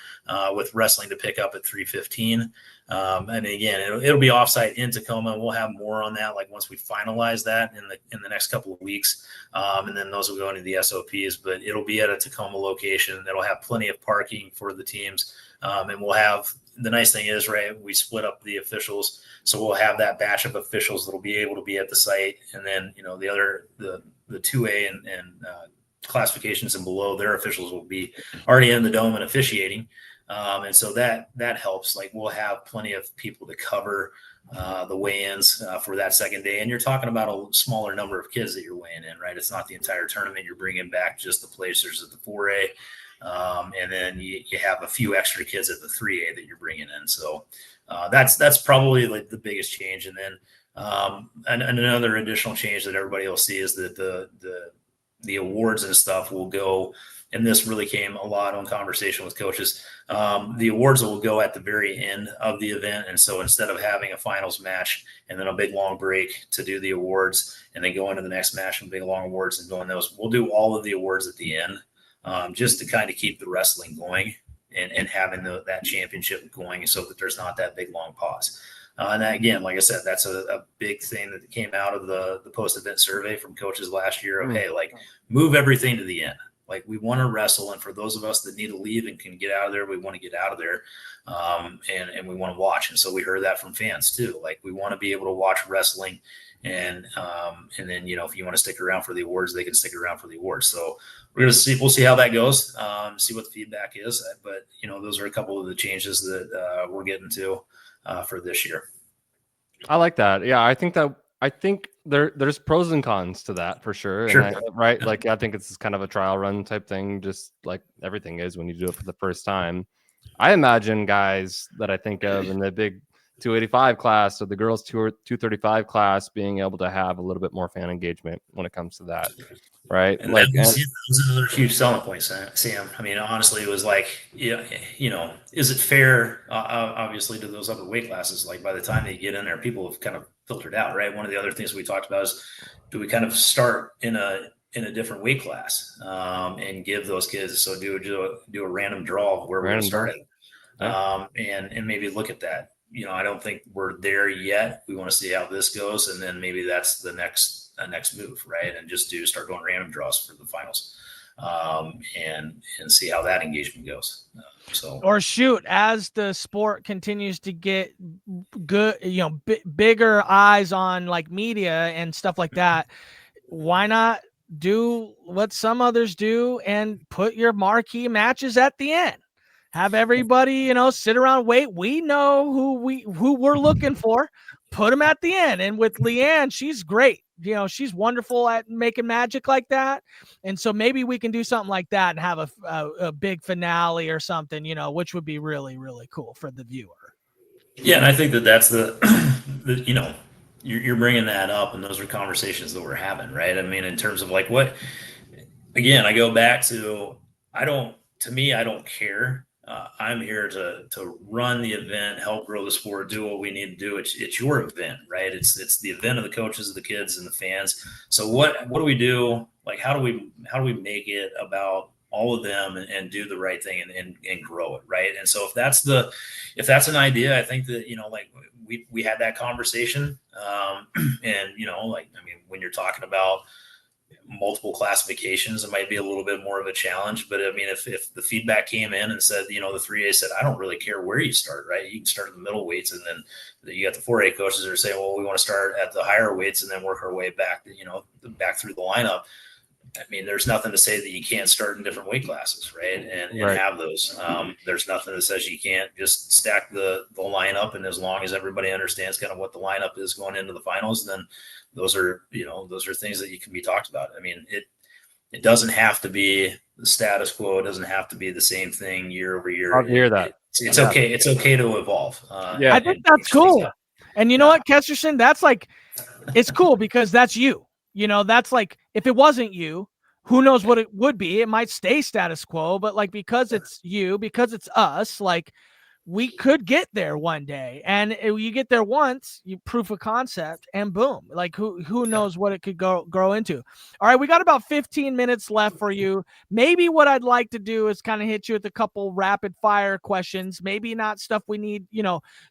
with wrestling to pick up at 3:15. And again, it'll be offsite in Tacoma. We'll have more on that, like once we finalize that in the next couple of weeks. And then those will go into the SOPs, but it'll be at a Tacoma location that'll have plenty of parking for the teams. And we'll have, the nice thing is, right, we split up the officials. So we'll have that batch of officials that'll be able to be at the site. And then, the 2A and classifications and below, their officials will be already in the dome and officiating. And so that helps. Like, we'll have plenty of people to cover the weigh-ins for that second day. And you're talking about a smaller number of kids that you're weighing in, right? It's not the entire tournament. You're bringing back just the placers at the 4A. And then you have a few extra kids at the 3A that you're bringing in. So that's probably like the biggest change. And then and another additional change that everybody will see is that the awards and stuff will go, and this really came a lot on conversation with coaches. The awards will go at the very end of the event. And so instead of having a finals match and then a big long break to do the awards and then go into the next match and big long awards and doing those, we'll do all of the awards at the end, just to kind of keep the wrestling going and having that championship going so that there's not that big long pause. And that, again, like I said, that's a big thing that came out of the post-event survey from coaches last year. Okay, like move everything to the end. Like we want to wrestle, and for those of us that need to leave and can get out of there, we want to get out of there, and we want to watch. And so we heard that from fans too. Like we want to be able to watch wrestling, and then if you want to stick around for the awards, they can stick around for the awards. So we'll see how that goes. See what the feedback is. But those are a couple of the changes that we're getting to for this year. I like that. Yeah, I think there's pros and cons to that for sure. Sure. And right. Like I think it's kind of a trial run type thing, just like everything is when you do it for the first time. I imagine guys that I think of in the big 285 class or the girls 235 class being able to have a little bit more fan engagement when it comes to that. Right. And that's another huge selling point, Sam. I mean, honestly, it was like, is it fair, obviously, to those other weight classes? Like by the time they get in there, people have kind of filtered out, right? One of the other things we talked about is, do we kind of start in a different weight class and give those kids, so do a random draw where we're going to start it, and maybe look at that. I don't think we're there yet. We want to see how this goes, and then maybe that's the next move, right? And just start doing random draws for the finals, and see how that engagement goes. Or shoot, as the sport continues to get good, bigger eyes on like media and stuff like that, why not do what some others do and put your marquee matches at the end? Have everybody, sit around, wait. We know who we're looking for. Put them at the end. And with Leanne, she's great. She's wonderful at making magic like that. And so maybe we can do something like that and have a big finale or something, which would be really, really cool for the viewer. Yeah, and I think that's you're bringing that up, and those are conversations that we're having, right? I mean, in terms of like what, again, I go back to, I don't care. I'm here to run the event, help grow the sport, do what we need to do. It's your event, right? It's the event of the coaches, the kids, and the fans. So what do we do? Like, how do we make it about all of them and do the right thing and grow it, right? And so if that's an idea, I think that like we had that conversation, and when you're talking about multiple classifications, it might be a little bit more of a challenge. But I mean, if the feedback came in and said, the 3A said, I don't really care where you start, right? You can start at the middle weights, and then you got the 4A coaches that are saying, well, we want to start at the higher weights and then work our way back, back through the lineup. I mean, there's nothing to say that you can't start in different weight classes, right? And have those. There's nothing that says you can't just stack the lineup, and as long as everybody understands kind of what the lineup is going into the finals, then those are things that you can be talked about. I mean, it doesn't have to be the status quo. It doesn't have to be the same thing year over year. I hear that. It's okay. It's okay to evolve. I think that's cool. And you know what, Kesterson, that's like, it's cool because that's you. That's like, if it wasn't you, who knows what it would be? It might stay status quo, but like, because it's you, because it's us, like we could get there one day, and you get there once, you proof of concept, and boom, like who knows what it could grow into. All right, we got about 15 minutes left for you. Maybe what I'd like to do is kind of hit you with a couple rapid fire questions. Maybe not stuff we need,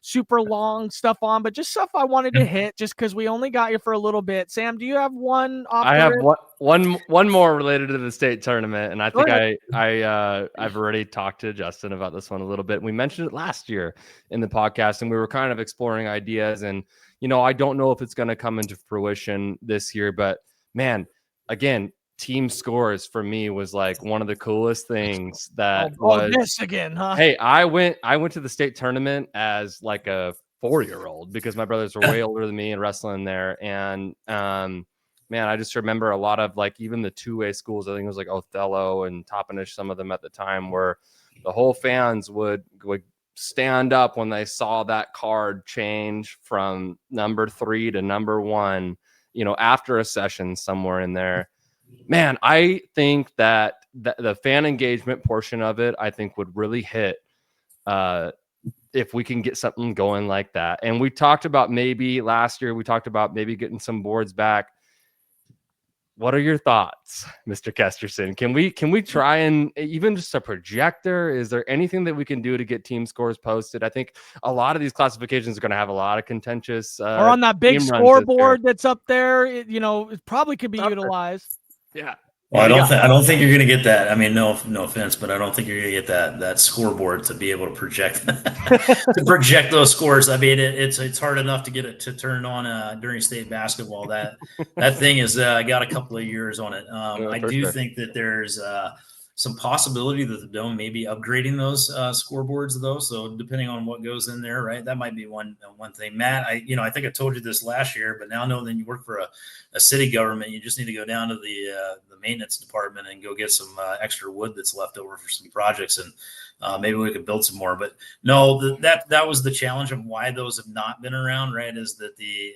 super long stuff on, but just stuff I wanted to hit just because we only got you for a little bit. Sam, do you have one? I have one more related to the state tournament, and I think I've already talked to Justin about this one a little bit. We mentioned it last year in the podcast, and we were kind of exploring ideas. And I don't know if it's going to come into fruition this year, but man, again, team scores for me was like one of the coolest things. That was this again, huh? Hey, I went to the state tournament as like a 4-year-old because my brothers were way older than me and wrestling there. And man, I just remember a lot of like even the 2A schools. I think it was like Othello and Toppenish, some of them at the time, where the whole fans would stand up when they saw that card change from number 3 to number 1, after a session somewhere in there. Man, I think that the fan engagement portion of it, I think would really hit if we can get something going like that. And we talked about maybe last year, getting some boards back. What are your thoughts, Mr. Kesterson? Can we try and even just a projector? Is there anything that we can do to get team scores posted? I think a lot of these classifications are going to have a lot of contentious. Or on that big scoreboard that's up there, it probably could be utilized. Yeah. Well, I don't think you're going to get that. I mean, no offense, but I don't think you're going to get that scoreboard to be able to project those scores. I mean, it's hard enough to get it to turn on during state basketball. That thing has got a couple of years on it. I do think that there's some possibility that the Dome may be upgrading those scoreboards, though. So depending on what goes in there, right, that might be one thing. Matt, I think I told you this last year, but now knowing that you work for a city government, you just need to go down to the maintenance department and go get some extra wood that's left over for some projects, and maybe we could build some more. But no, that was the challenge of why those have not been around, right? Is that they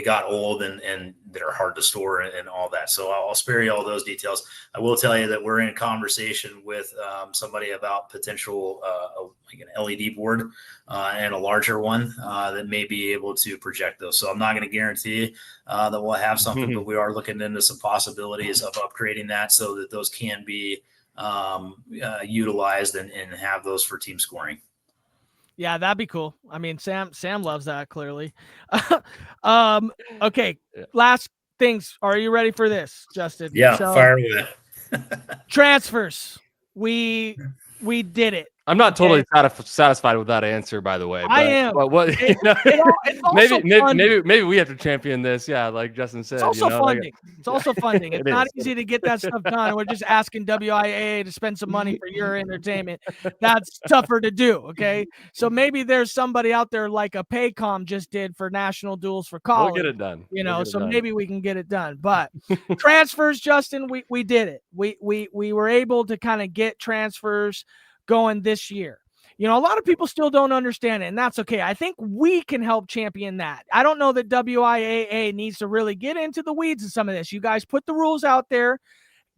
got old and they're hard to store and all that. So I'll spare you all those details. I will tell you that we're in conversation with somebody about potential like an LED board and a larger one that may be able to project those. So I'm not going to guarantee that we'll have something, but we are looking into some possibilities of upgrading that so that those can be utilized and have those for team scoring. Yeah, that'd be cool. I mean, Sam loves that, clearly. Okay, last things. Are you ready for this, Justin? Yeah, fire away. Transfers. We did it. I'm not totally satisfied with that answer, by the way. But, I am. But what? Maybe we have to champion this. Yeah, like Justin said. It's also funding. It's also funding. It's not easy to get that stuff done. We're just asking WIAA to spend some money for your entertainment. That's tougher to do. Okay, so maybe there's somebody out there like a Paycom just did for national duels for college. We'll get it done. Maybe we can get it done. But transfers, Justin, we did it. We were able to kind of get transfers going this year. A lot of people still don't understand it, and that's okay. I think we can help champion that. I don't know that WIAA needs to really get into the weeds of some of this. You guys put the rules out there.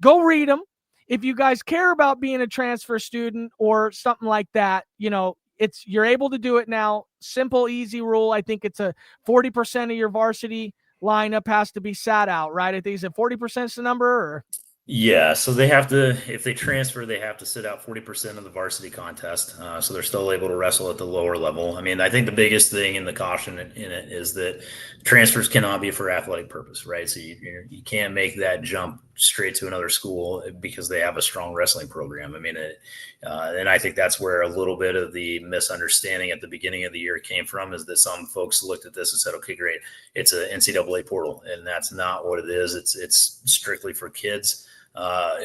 Go read them. If you guys care about being a transfer student or something like that, you're able to do it now. Simple, easy rule. I think it's a 40% of your varsity lineup has to be sat out, right? I think it's 40% is the number, or yeah, so they have to, if they transfer, they have to sit out 40% of the varsity contest. So they're still able to wrestle at the lower level. I mean, I think the biggest thing in the caution in it is that transfers cannot be for athletic purpose, right? So you can't make that jump straight to another school because they have a strong wrestling program. I mean, and I think that's where a little bit of the misunderstanding at the beginning of the year came from, is that some folks looked at this and said, okay, great, it's an NCAA portal. And that's not what it is. It's strictly for kids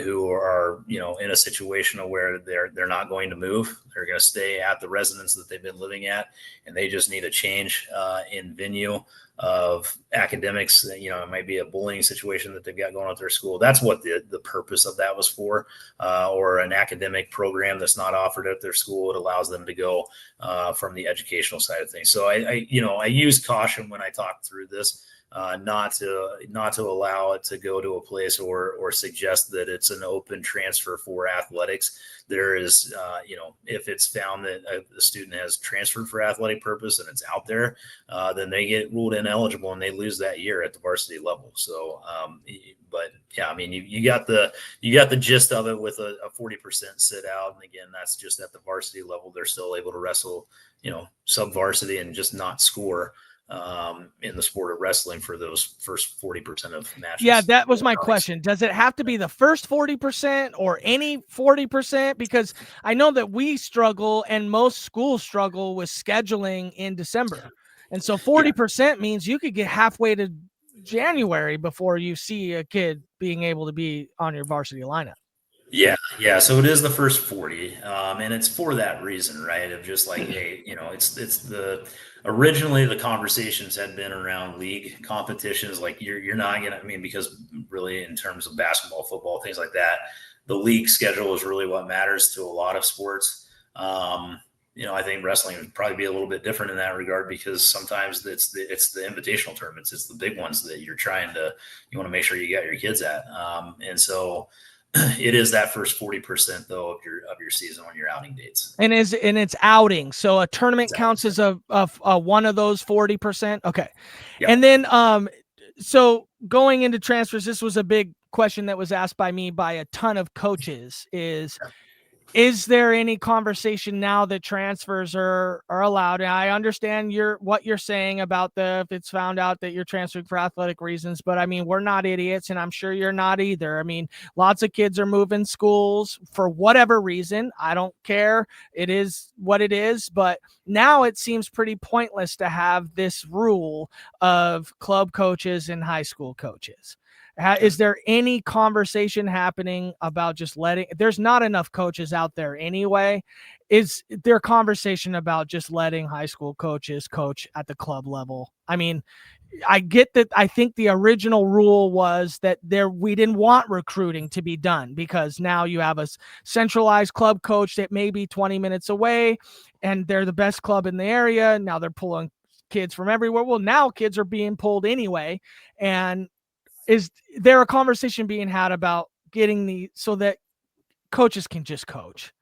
who are, in a situation where they're not going to move. They're going to stay at the residence that they've been living at, and they just need a change in venue of academics. It might be a bullying situation that they've got going on at their school. That's what the purpose of that was for, or an academic program that's not offered at their school. It allows them to go from the educational side of things. So I use caution when I talk through this. Not to allow it to go to a place or suggest that it's an open transfer for athletics. There is, if it's found that a student has transferred for athletic purpose and it's out there, then they get ruled ineligible and they lose that year at the varsity level. So, but yeah, I mean, you got the gist of it with a 40% sit out. And again, that's just at the varsity level. They're still able to wrestle, sub varsity and just not score in the sport of wrestling for those first 40% of matches. Yeah, that was my question. Does it have to be the first 40% or any 40%? Because I know that we struggle and most schools struggle with scheduling in December. And so 40% means you could get halfway to January before you see a kid being able to be on your varsity lineup. Yeah. So it is the first 40, and it's for that reason, right? Of just like, hey, it's the originally the conversations had been around league competitions. Like you're not gonna, I mean, because really in terms of basketball, football, things like that, the league schedule is really what matters to a lot of sports. Um, I think wrestling would probably be a little bit different in that regard because sometimes it's the invitational tournaments, it's the big ones that you want to make sure you got your kids at, and so it is that first 40% though of your season on your outing dates. And it's outing. So a tournament counts as a one of those 40%. Okay. Yep. And then so going into transfers, this was a big question that was asked by me by a ton of coaches is there any conversation now that transfers are allowed? And I understand what you're saying about if it's found out that you're transferring for athletic reasons, but I mean, we're not idiots, and I'm sure you're not either. I mean, lots of kids are moving schools for whatever reason. I don't care. It is what it is, but now it seems pretty pointless to have this rule of club coaches and high school coaches. Is there any conversation happening about just there's not enough coaches out there anyway. Is there conversation about just letting high school coaches coach at the club level? I mean, I get that. I think the original rule was that we didn't want recruiting to be done because now you have a centralized club coach that may be 20 minutes away and they're the best club in the area. Now they're pulling kids from everywhere. Well, now kids are being pulled anyway. And is there a conversation being had about getting so that coaches can just coach?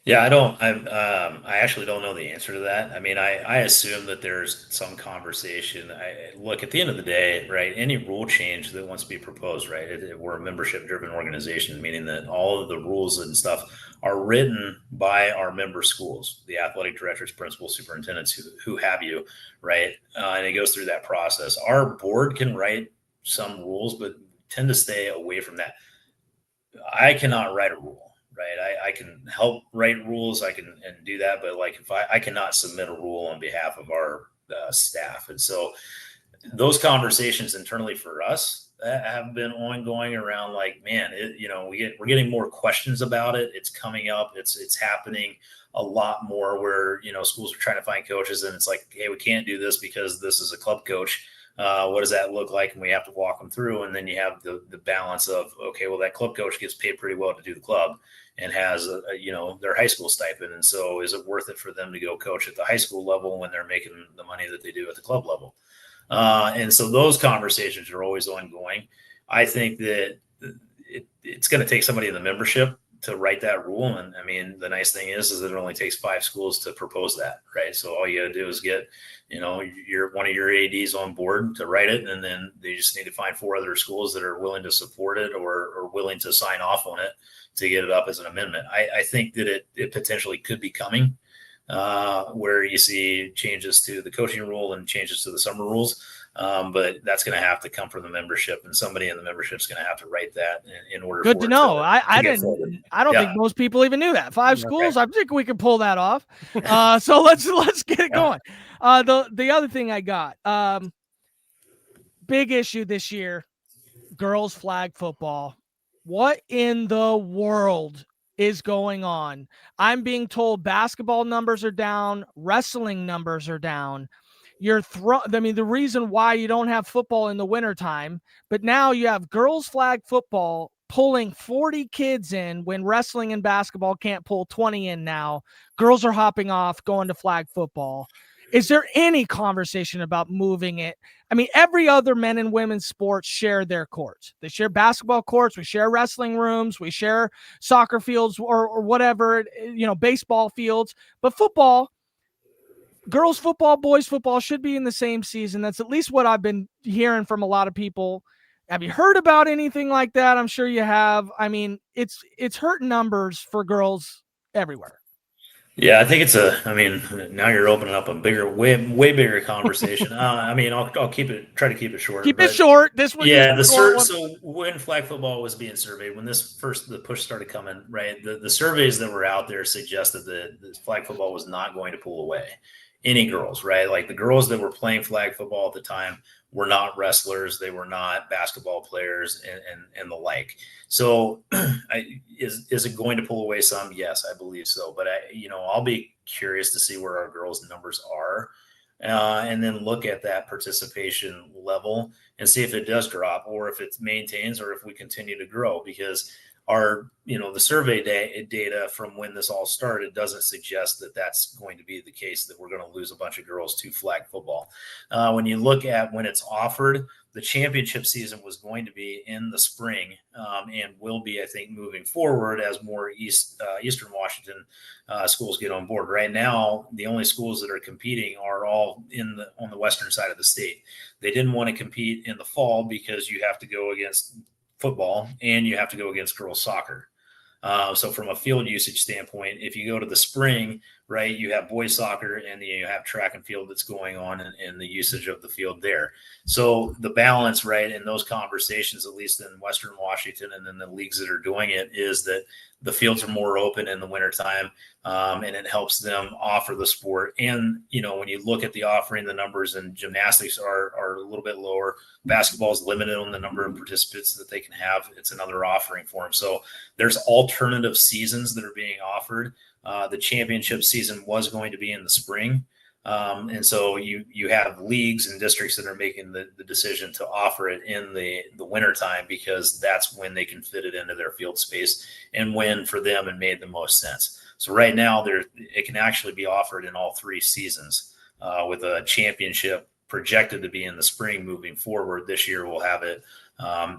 Yeah, I actually don't know the answer to that. I mean, I assume that there's some conversation. Look, at the end of the day, right? Any rule change that wants to be proposed, right? We're a membership-driven organization, meaning that all of the rules and stuff are written by our member schools, the athletic directors, principals, superintendents, who have you, right? And it goes through that process. Our board can write some rules, but tend to stay away from that. I cannot write a rule, right? I can help write rules. I can and do that, but like if I cannot submit a rule on behalf of our staff, and so those conversations internally for us have been ongoing around like, man, we're getting more questions about it. It's coming up. It's happening a lot more where schools are trying to find coaches, and it's like, hey, we can't do this because this is a club coach. What does that look like? And we have to walk them through. And then you have the balance of, okay, well, that club coach gets paid pretty well to do the club and has, their high school stipend. And so is it worth it for them to go coach at the high school level when they're making the money that they do at the club level? And so those conversations are always ongoing. I think that it's going to take somebody in the membership to write that rule. And I mean, the nice thing is that it only takes 5 schools to propose that, right? So all you got to do is get, one of your ADs on board to write it. And then they just need to find 4 other schools that are willing to support it or willing to sign off on it to get it up as an amendment. I think that it potentially could be coming where you see changes to the coaching rule and changes to the summer rules. But that's going to have to come from the membership, and somebody in the membership is going to have to write that in order. Good to know. I don't Yeah. think most people even knew that 5 schools. I think we could pull that off. So let's get it going. The other thing I got, big issue this year, girls flag football. What in the world is going on? I'm being told basketball numbers are down, wrestling numbers are down. The reason why you don't have football in the wintertime, but now you have girls flag football pulling 40 kids in when wrestling and basketball can't pull 20 in now. Girls are hopping off, going to flag football. Is there any conversation about moving it? I mean, every other men and women's sports share their courts. They share basketball courts. We share wrestling rooms. We share soccer fields or whatever, baseball fields. But football, girls football, boys football should be in the same season. That's at least what I've been hearing from a lot of people. Have you heard about anything like that? I'm sure you have. I mean, it's hurt numbers for girls everywhere. Yeah, I think now you're opening up a bigger, way bigger conversation. I'll try to keep it short. It short. This was so when flag football was being surveyed, when the push started coming, right, the surveys that were out there suggested that the flag football was not going to pull away. any girls, right? Like the girls that were playing flag football at the time were not wrestlers, they were not basketball players, and the like. So, is it going to pull away some? Yes, I believe so. But I'll be curious to see where our girls' numbers are, and then look at that participation level and see if it does drop, or if it maintains, or if we continue to grow. Because the survey data from when this all started doesn't suggest that that's going to be the case, that we're going to lose a bunch of girls to flag football. When you look at when it's offered, the championship season was going to be in the spring, and will be, I think, moving forward as more Eastern Washington schools get on board. Right now, the only schools that are competing are all on the western side of the state. They didn't want to compete in the fall because you have to go against football and you have to go against girls soccer. So from a field usage standpoint, if you go to the spring, right, you have boys soccer and you have track and field that's going on, and the usage of the field there. So the balance, right, in those conversations, at least in Western Washington and then the leagues that are doing it, is that the fields are more open in the wintertime, and it helps them offer the sport. And, when you look at the offering, the numbers in gymnastics are a little bit lower. Basketball is limited on the number of participants that they can have. It's another offering for them. So there's alternative seasons that are being offered. The championship season was going to be in the spring. And so you have leagues and districts that are making the decision to offer it in the wintertime, because that's when they can fit it into their field space and when for them it made the most sense. So right now it can actually be offered in all 3 seasons, with a championship projected to be in the spring moving forward. This year we'll have it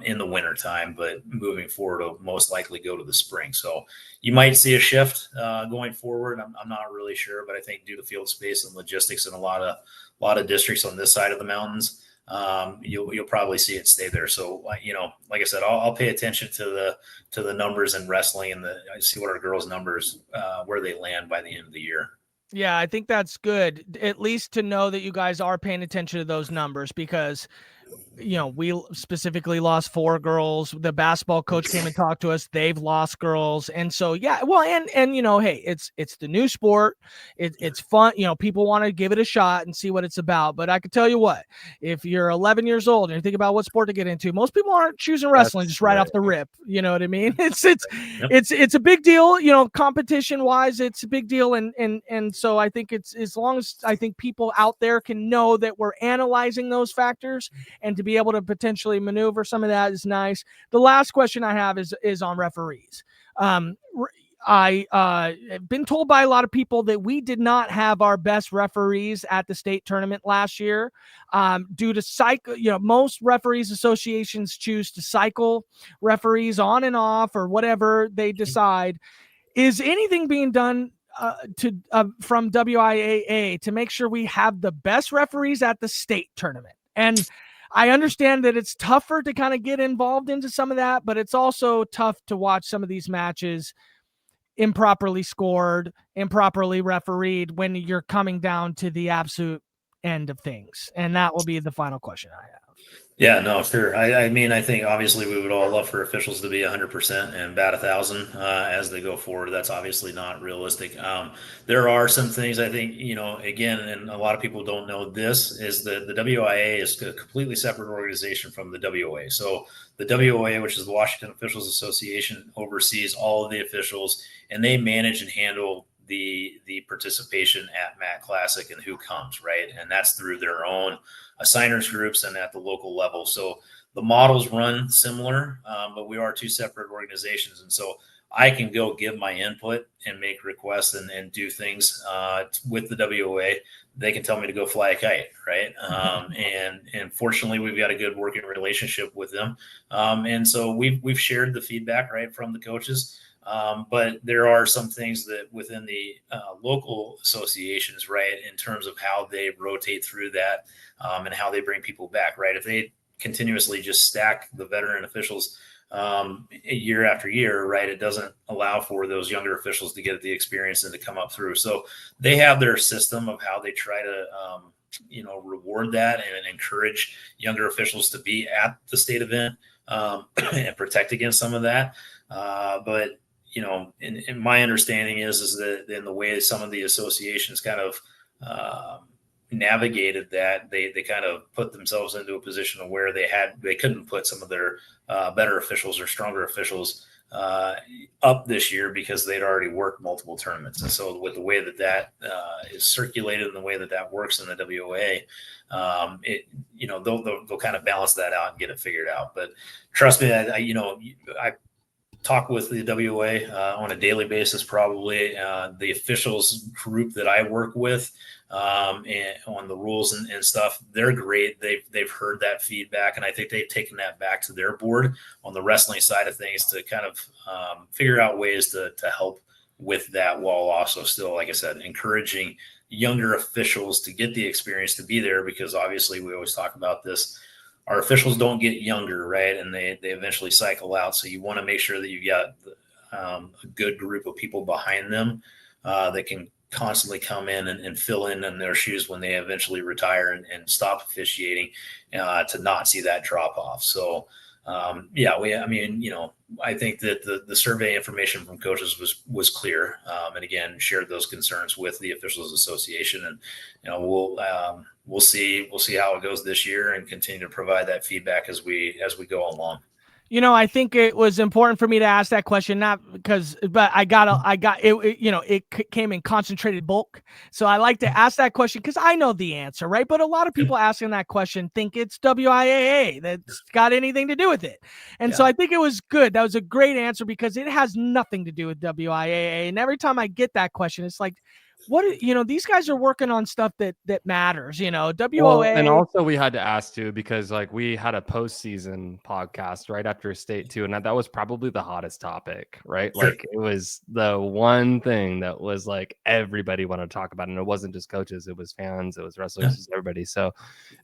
in the wintertime, but moving forward it'll most likely go to the spring. So you might see a shift going forward. I'm not really sure, but I think due to field space and logistics in a lot of districts on this side of the mountains, you'll probably see it stay there. So like I said, I'll pay attention to the numbers in wrestling, and I see what our girls' numbers where they land by the end of the year. Yeah, I think that's good, at least to know that you guys are paying attention to those numbers, because we specifically lost 4 girls. The basketball coach came and talked to us. They've lost girls. And so, yeah, well, and hey, it's the new sport. It's fun. People want to give it a shot and see what it's about. But I can tell you what, if you're 11 years old and you think about what sport to get into, most people aren't choosing wrestling just right off the rip. You know what I mean? It's a big deal, competition wise, it's a big deal. And so I think it's, as long as I think people out there can know that we're analyzing those factors, and to be able to potentially maneuver some of that is nice. The last question I have is on referees. I have been told by a lot of people that we did not have our best referees at the state tournament last year, due to cycle. Most referees associations choose to cycle referees on and off, or whatever they decide. Is anything being done from WIAA to make sure we have the best referees at the state tournament? And I understand that it's tougher to kind of get involved into some of that, but it's also tough to watch some of these matches improperly scored, improperly refereed, when you're coming down to the absolute end of things. And that will be the final question I have. Yeah, no, sure. I mean, I think obviously we would all love for officials to be 100% and bat 1,000 as they go forward. That's obviously not realistic. There are some things I think, again, and a lot of people don't know this, is that the WIA is a completely separate organization from the WOA. So the WOA, which is the Washington Officials Association, oversees all of the officials, and they manage and handle the participation at MAC Classic and who comes, right? And that's through their own assigners groups and at the local level. So the models run similar, but we are 2 separate organizations. And so I can go give my input and make requests and do things with the WOA. They can tell me to go fly a kite, right? And fortunately, we've got a good working relationship with them. And so we've shared the feedback, right, from the coaches. But there are some things that within the local associations, right, in terms of how they rotate through that, and how they bring people back, right? If they continuously just stack the veteran officials year after year, right, it doesn't allow for those younger officials to get the experience and to come up through. So they have their system of how they try to reward that and encourage younger officials to be at the state event, and protect against some of that. But in my understanding is that in the way some of the associations kind of navigated that, they kind of put themselves into a position of where they couldn't put some of their better officials or stronger officials up this year because they'd already worked multiple tournaments. And so with the way that is circulated and the way that works in the WOA, they'll kind of balance that out and get it figured out. But trust me, I talk with the WA on a daily basis, probably the officials group that I work with and on the rules and stuff. They're great. They've heard that feedback, and I think they've taken that back to their board on the wrestling side of things to kind of figure out ways to help with that, while also still, like I said, encouraging younger officials to get the experience to be there, because obviously we always talk about this. Our officials don't get younger, right? And they eventually cycle out. So you want to make sure that you've got a good group of people behind them that can constantly come in and fill in their shoes when they eventually retire and stop officiating to not see that drop off. So, I think that the survey information from coaches was clear, and again, shared those concerns with the Officials Association, and we'll see how it goes this year and continue to provide that feedback as we go along. I think it was important for me to ask that question, but it came in concentrated bulk. So I like to ask that question because I know the answer, right? But a lot of people asking that question think it's WIAA that's got anything to do with it. And so I think it was good. That was a great answer because it has nothing to do with WIAA. And every time I get that question, it's like, these guys are working on stuff that matters, WOA. Well, and also we had to ask too, because like we had a postseason podcast right after state too. And that was probably the hottest topic, right? Sure. Like it was the one thing that was like everybody wanted to talk about. And it wasn't just coaches, it was fans, it was wrestlers, it was everybody. So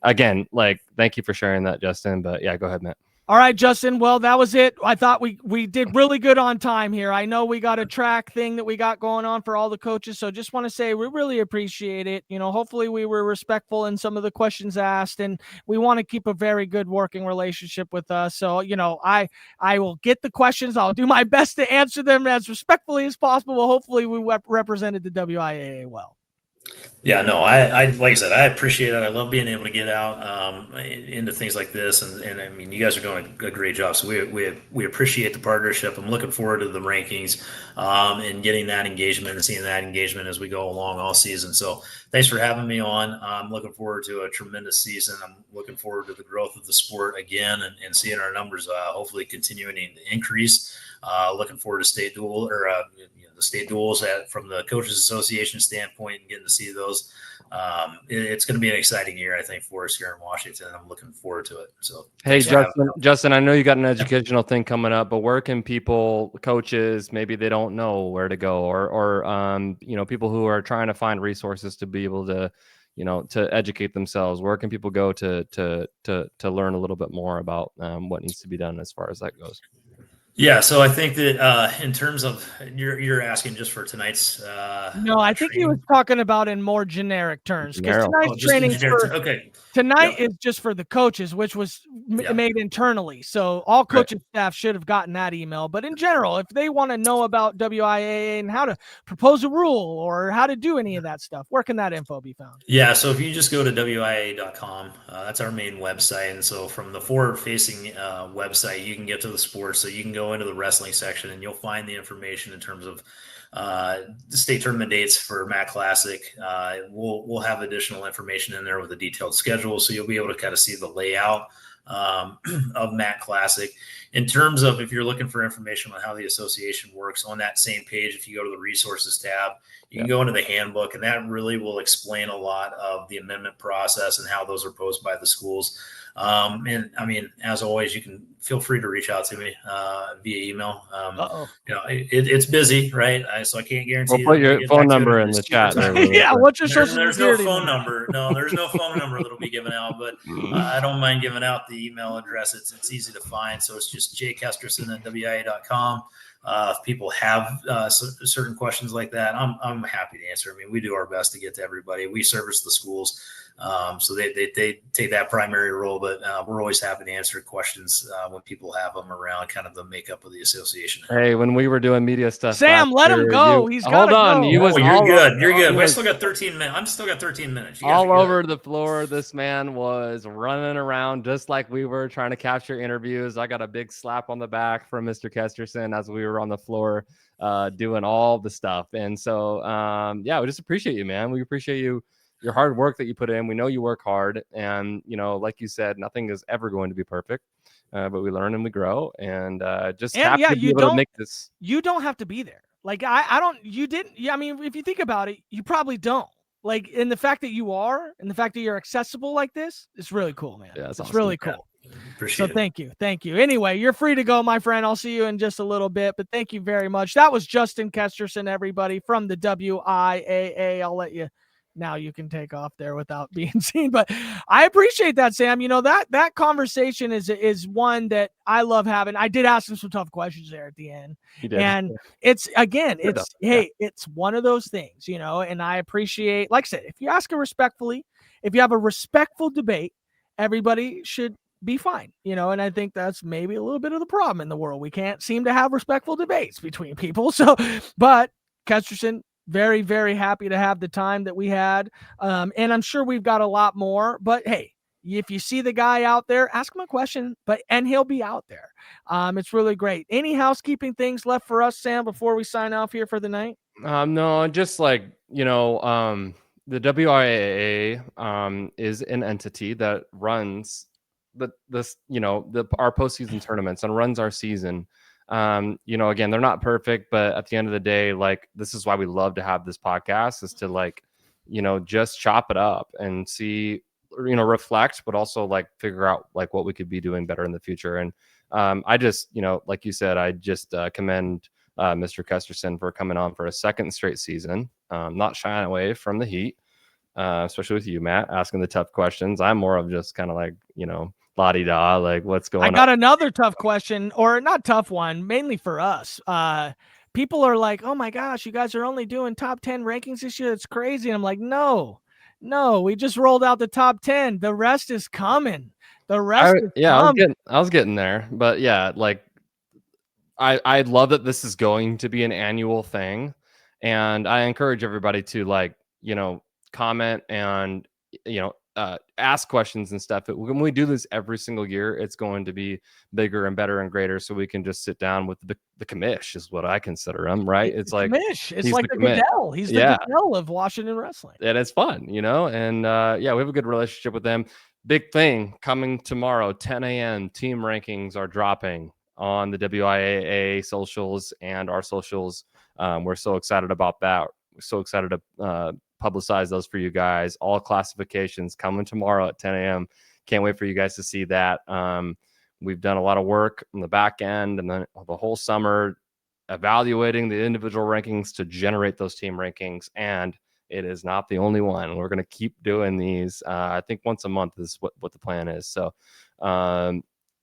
again, like, thank you for sharing that, Justin. But yeah, go ahead, Matt. All right, Justin. Well, that was it. I thought we did really good on time here. I know we got a track thing that we got going on for all the coaches. So just want to say we really appreciate it. Hopefully we were respectful in some of the questions asked, and we want to keep a very good working relationship with us. So, I will get the questions. I'll do my best to answer them as respectfully as possible. Hopefully we represented the WIAA well. Yeah, no, I like I said, I appreciate it. I love being able to get out into things like this, and I mean, you guys are doing a great job. So we appreciate the partnership. I'm looking forward to the rankings and getting that engagement and seeing that engagement as we go along all season. So thanks for having me on. I'm looking forward to a tremendous season. I'm looking forward to the growth of the sport again and seeing our numbers hopefully continuing to increase. Looking forward to state duel or the state duels from the Coaches Association standpoint and getting to see those. It's going to be an exciting year, I think, for us here in Washington. I'm looking forward to it. So, hey, Justin, I know you got an educational thing coming up, but where can coaches, maybe they don't know where to go, or people who are trying to find resources to be able to, to educate themselves, where can people go to learn a little bit more about what needs to be done as far as that goes? Yeah, so I think that in terms of you're asking just for tonight's. No, I think he was talking about in more generic terms, because tonight's training tonight is just for the coaches, which was made internally. So all coaching staff should have gotten that email. But in general, if they want to know about WIAA and how to propose a rule or how to do any of that stuff, where can that info be found? Yeah, so if you just go to WIAA.com, that's our main website. And so from the forward-facing website, you can get to the sports. So you can go into the wrestling section and you'll find the information in terms of the state tournament dates for Matt Classic. We'll have additional information in there with a detailed schedule, so you'll be able to kind of see the layout of Matt Classic. In terms of if you're looking for information on how the association works, on that same page, if you go to the resources tab, you can go into the handbook, and that really will explain a lot of the amendment process and how those are posed by the schools. And I mean, as always, you can feel free to reach out to me via email. It's busy, right? So I can't guarantee. We'll put your phone number in the chat. What's your social There's security no phone number. No, there's no phone number that'll be given out, but I don't mind giving out the email address. It's easy to find. So it's just jkesterson@WIAA.com. If people have certain questions like that, I'm happy to answer. I mean, we do our best to get to everybody. We service the schools. So they take that primary role, but we're always happy to answer questions when people have them around kind of the makeup of the association. Hey, when we were doing media stuff, Sam, let him go. He's got to hold on. go. He was You're all good. You're good. he I was still got 13 minutes. I'm still got 13 minutes. You guys all are good. over the floor. This man was running around just like we were trying to capture interviews. I got a big slap on the back from Mr. Kesterson as we were on the floor doing all the stuff. And so, yeah, we just appreciate you, man. We appreciate your hard work that you put in. We know you work hard, and like you said, nothing is ever going to be perfect. But we learn and we grow, and just happy to be able to make this. You don't have to be there. Like I don't. You didn't. Yeah, I mean, if you think about it, you probably don't. Like, in the fact that you are, and the fact that you're accessible like this, it's really cool, man. Yeah, it's awesome. really cool. Appreciate it. Thank you. Anyway, you're free to go, my friend. I'll see you in just a little bit, but thank you very much. That was Justin Kesterson, everybody, from the WIAA. I'll let you. Now you can take off there without being seen, but I appreciate that, Sam. That conversation is one that I love having. I did ask him some tough questions there at the end, and it's one of those things, and I appreciate, like I said, if you ask it respectfully, if you have a respectful debate, everybody should be fine, and I think that's maybe a little bit of the problem in the world. We can't seem to have respectful debates between people. So, but Kesterson, very, very happy to have the time that we had. And I'm sure we've got a lot more, but hey, if you see the guy out there, ask him a question, and he'll be out there. It's really great. Any housekeeping things left for us, Sam, before we sign off here for the night? No, just like, the WIAA is an entity that runs our postseason tournaments and runs our season. Again, they're not perfect, but at the end of the day, like, this is why we love to have this podcast, is to just chop it up and see, reflect, but also like figure out like what we could be doing better in the future. And I just, like you said, I just commend Mr. Kesterson for coming on for a second straight season, not shying away from the heat, especially with you, Matt, asking the tough questions. I'm more of just kind of like, la-di-da, like, what's going on? I got another tough question, or not tough one, mainly for us. People are like, oh my gosh, you guys are only doing top 10 rankings this year. It's crazy. And I'm like, no, we just rolled out the top 10. The rest is coming. Coming. I was getting there, but yeah, like, I love that this is going to be an annual thing, and I encourage everybody to comment and ask questions and stuff. When we do this every single year, it's going to be bigger and better and greater, so we can just sit down with the commish, is what I consider him, right? It's like commish. It's like the Goodell. He's the Goodell of Washington wrestling, and it's fun, and we have a good relationship with them. Big thing coming tomorrow, 10 a.m. Team rankings are dropping on the WIAA socials and our socials. We're so excited about that. We're so excited to publicize those for you guys. All classifications coming tomorrow at 10 a.m. Can't wait for you guys to see that. We've done a lot of work on the back end and then the whole summer evaluating the individual rankings to generate those team rankings. And it is not the only one. We're going to keep doing these. I think once a month is what the plan is. So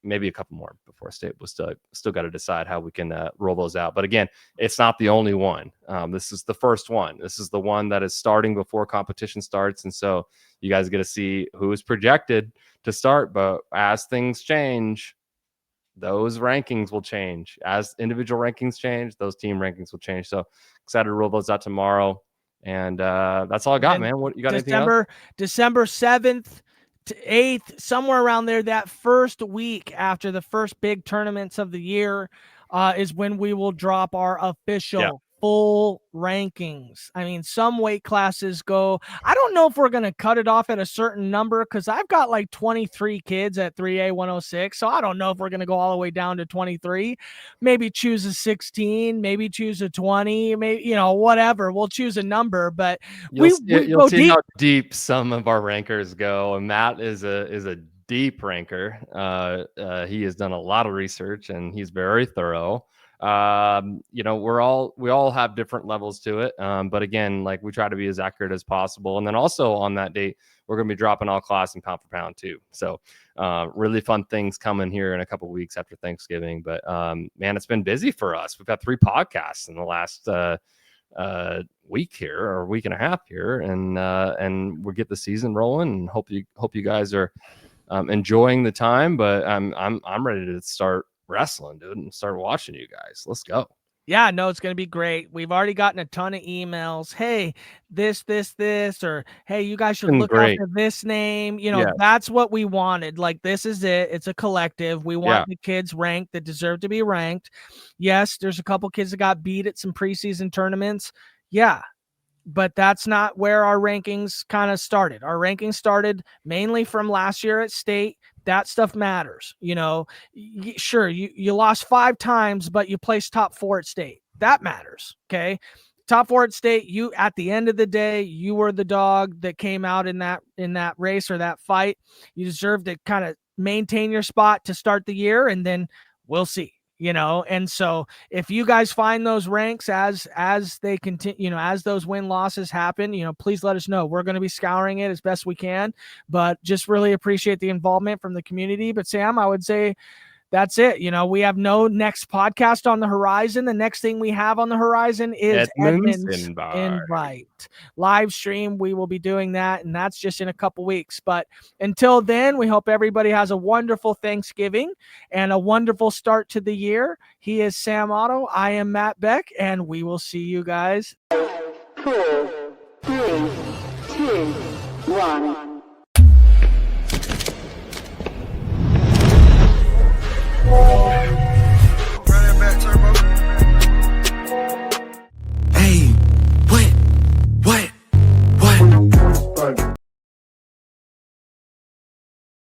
maybe a couple more before state. We'll still got to decide how we can roll those out. But again, it's not the only one. This is the first one. This is the one that is starting before competition starts. And so you guys get to see who is projected to start. But as things change, those rankings will change. As individual rankings change, those team rankings will change. So excited to roll those out tomorrow. And that's all I got, man. What you got? Anything else? December 7th to 8th, somewhere around there, that first week after the first big tournaments of the year, is when we will drop our official full rankings. I mean, some weight classes go, I don't know if we're going to cut it off at a certain number, because I've got like 23 kids at 3A 106. So I don't know if we're going to go all the way down to 23. Maybe choose a 16, maybe choose a 20, maybe, whatever. We'll choose a number, but you'll see how deep some of our rankers go. And Matt is a deep ranker. He has done a lot of research and he's very thorough. We all have different levels to it. But again, like, we try to be as accurate as possible. And then also on that date, we're going to be dropping all class and pound for pound too. So really fun things coming here in a couple of weeks after Thanksgiving. But man, it's been busy for us. We've got 3 podcasts in the last week here or week and a half here, and we'll get the season rolling. And hope you guys are enjoying the time. But I'm ready to start wrestling, dude, and start watching you guys. Let's go. Yeah, no, it's going to be great. We've already gotten a ton of emails. Hey, this, or hey, you guys should Been look great. after this name. Yes. That's what we wanted. Like, this is it. It's a collective. We want Yeah. the kids ranked that deserve to be ranked. Yes, there's a couple kids that got beat at some preseason tournaments. Yeah. But that's not where our rankings kind of started. Our rankings started mainly from last year at state. That stuff matters. Sure, you lost 5 times, but you placed top 4 at state. That matters. Okay. Top 4 at state, you at the end of the day, you were the dog that came out in that race or that fight. You deserve to kind of maintain your spot to start the year, and then we'll see. And so if you guys find those ranks as they continue, as those win losses happen, please let us know. We're going to be scouring it as best we can, but just really appreciate the involvement from the community. But Sam, I would say that's it. We have no next podcast on the horizon. The next thing we have on the horizon is Edmonds Invite live stream. We will be doing that, and that's just in a couple weeks. But until then, we hope everybody has a wonderful Thanksgiving and a wonderful start to the year. He is Sam Otto. I am Matt Beck, and we will see you guys. 4, 3, 2, 1.